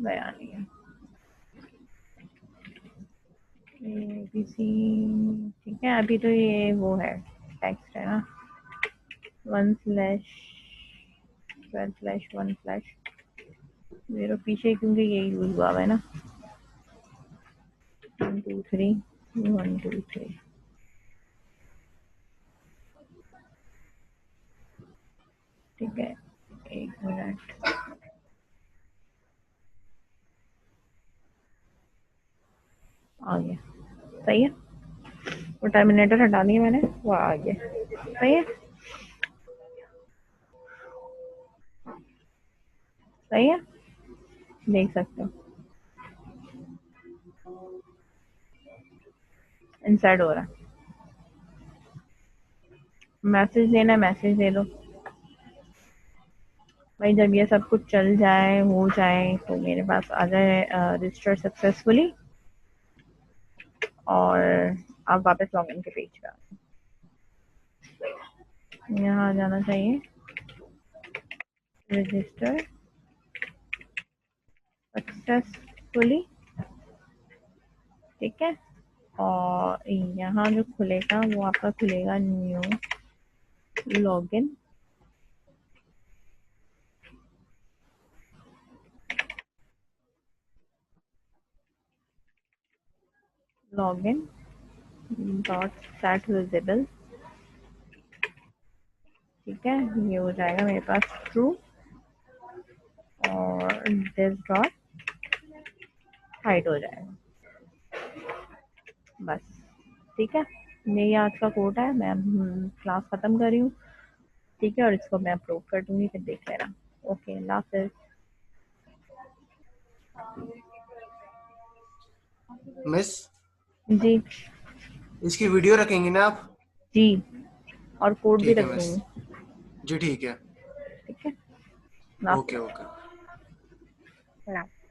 गया नहीं है। ABC ठीक है, अभी तो ये वो है टेक्स्ट है ना, 1/12/1/, मेरे पीछे क्योंकि यही यूज हुआ है ना, 1 2 3 1 2 3। ठीक है, 1 मिनट। आ गया, सही है। वो टर्मिनेटर हटा दिया मैंने, वो आ गया, सही है, सही है, देख सकते हो इंसर्ट हो रहा है। मैसेज देना है, मैसेज दे दो भाई। जब ये सब कुछ चल जाए, हो जाए, तो मेरे पास आ जाए रजिस्टर सक्सेसफुली, और आप वापस लॉगिन के पेज पे आ जाओ। यहाँ आ जाना चाहिए रजिस्टर सक्सेसफुली, ठीक है। और यहाँ जो खुलेगा वो आपका खुलेगा new login, login dot set visible, ठीक है। ये हो जाएगा मेरे पास ट्रू, और दिस डॉट हाइड हो जाएगा, बस, ठीक है। यही आज का कोड है। मैं क्लास खत्म कर रही हूँ, ठीक है, और इसको मैं अपलोड कर दूंगी, फिर देख लेना। ओके, अल्लाह हाफिज़। मिस, जी इसकी वीडियो रखेंगी ना आप? जी, और कोड भी ठीक है रख मिस दूंगी, जी, ठीक है। ठीक है। अल्लाह ओके हाफिज़। ओके। अल्लाह हाफिज़।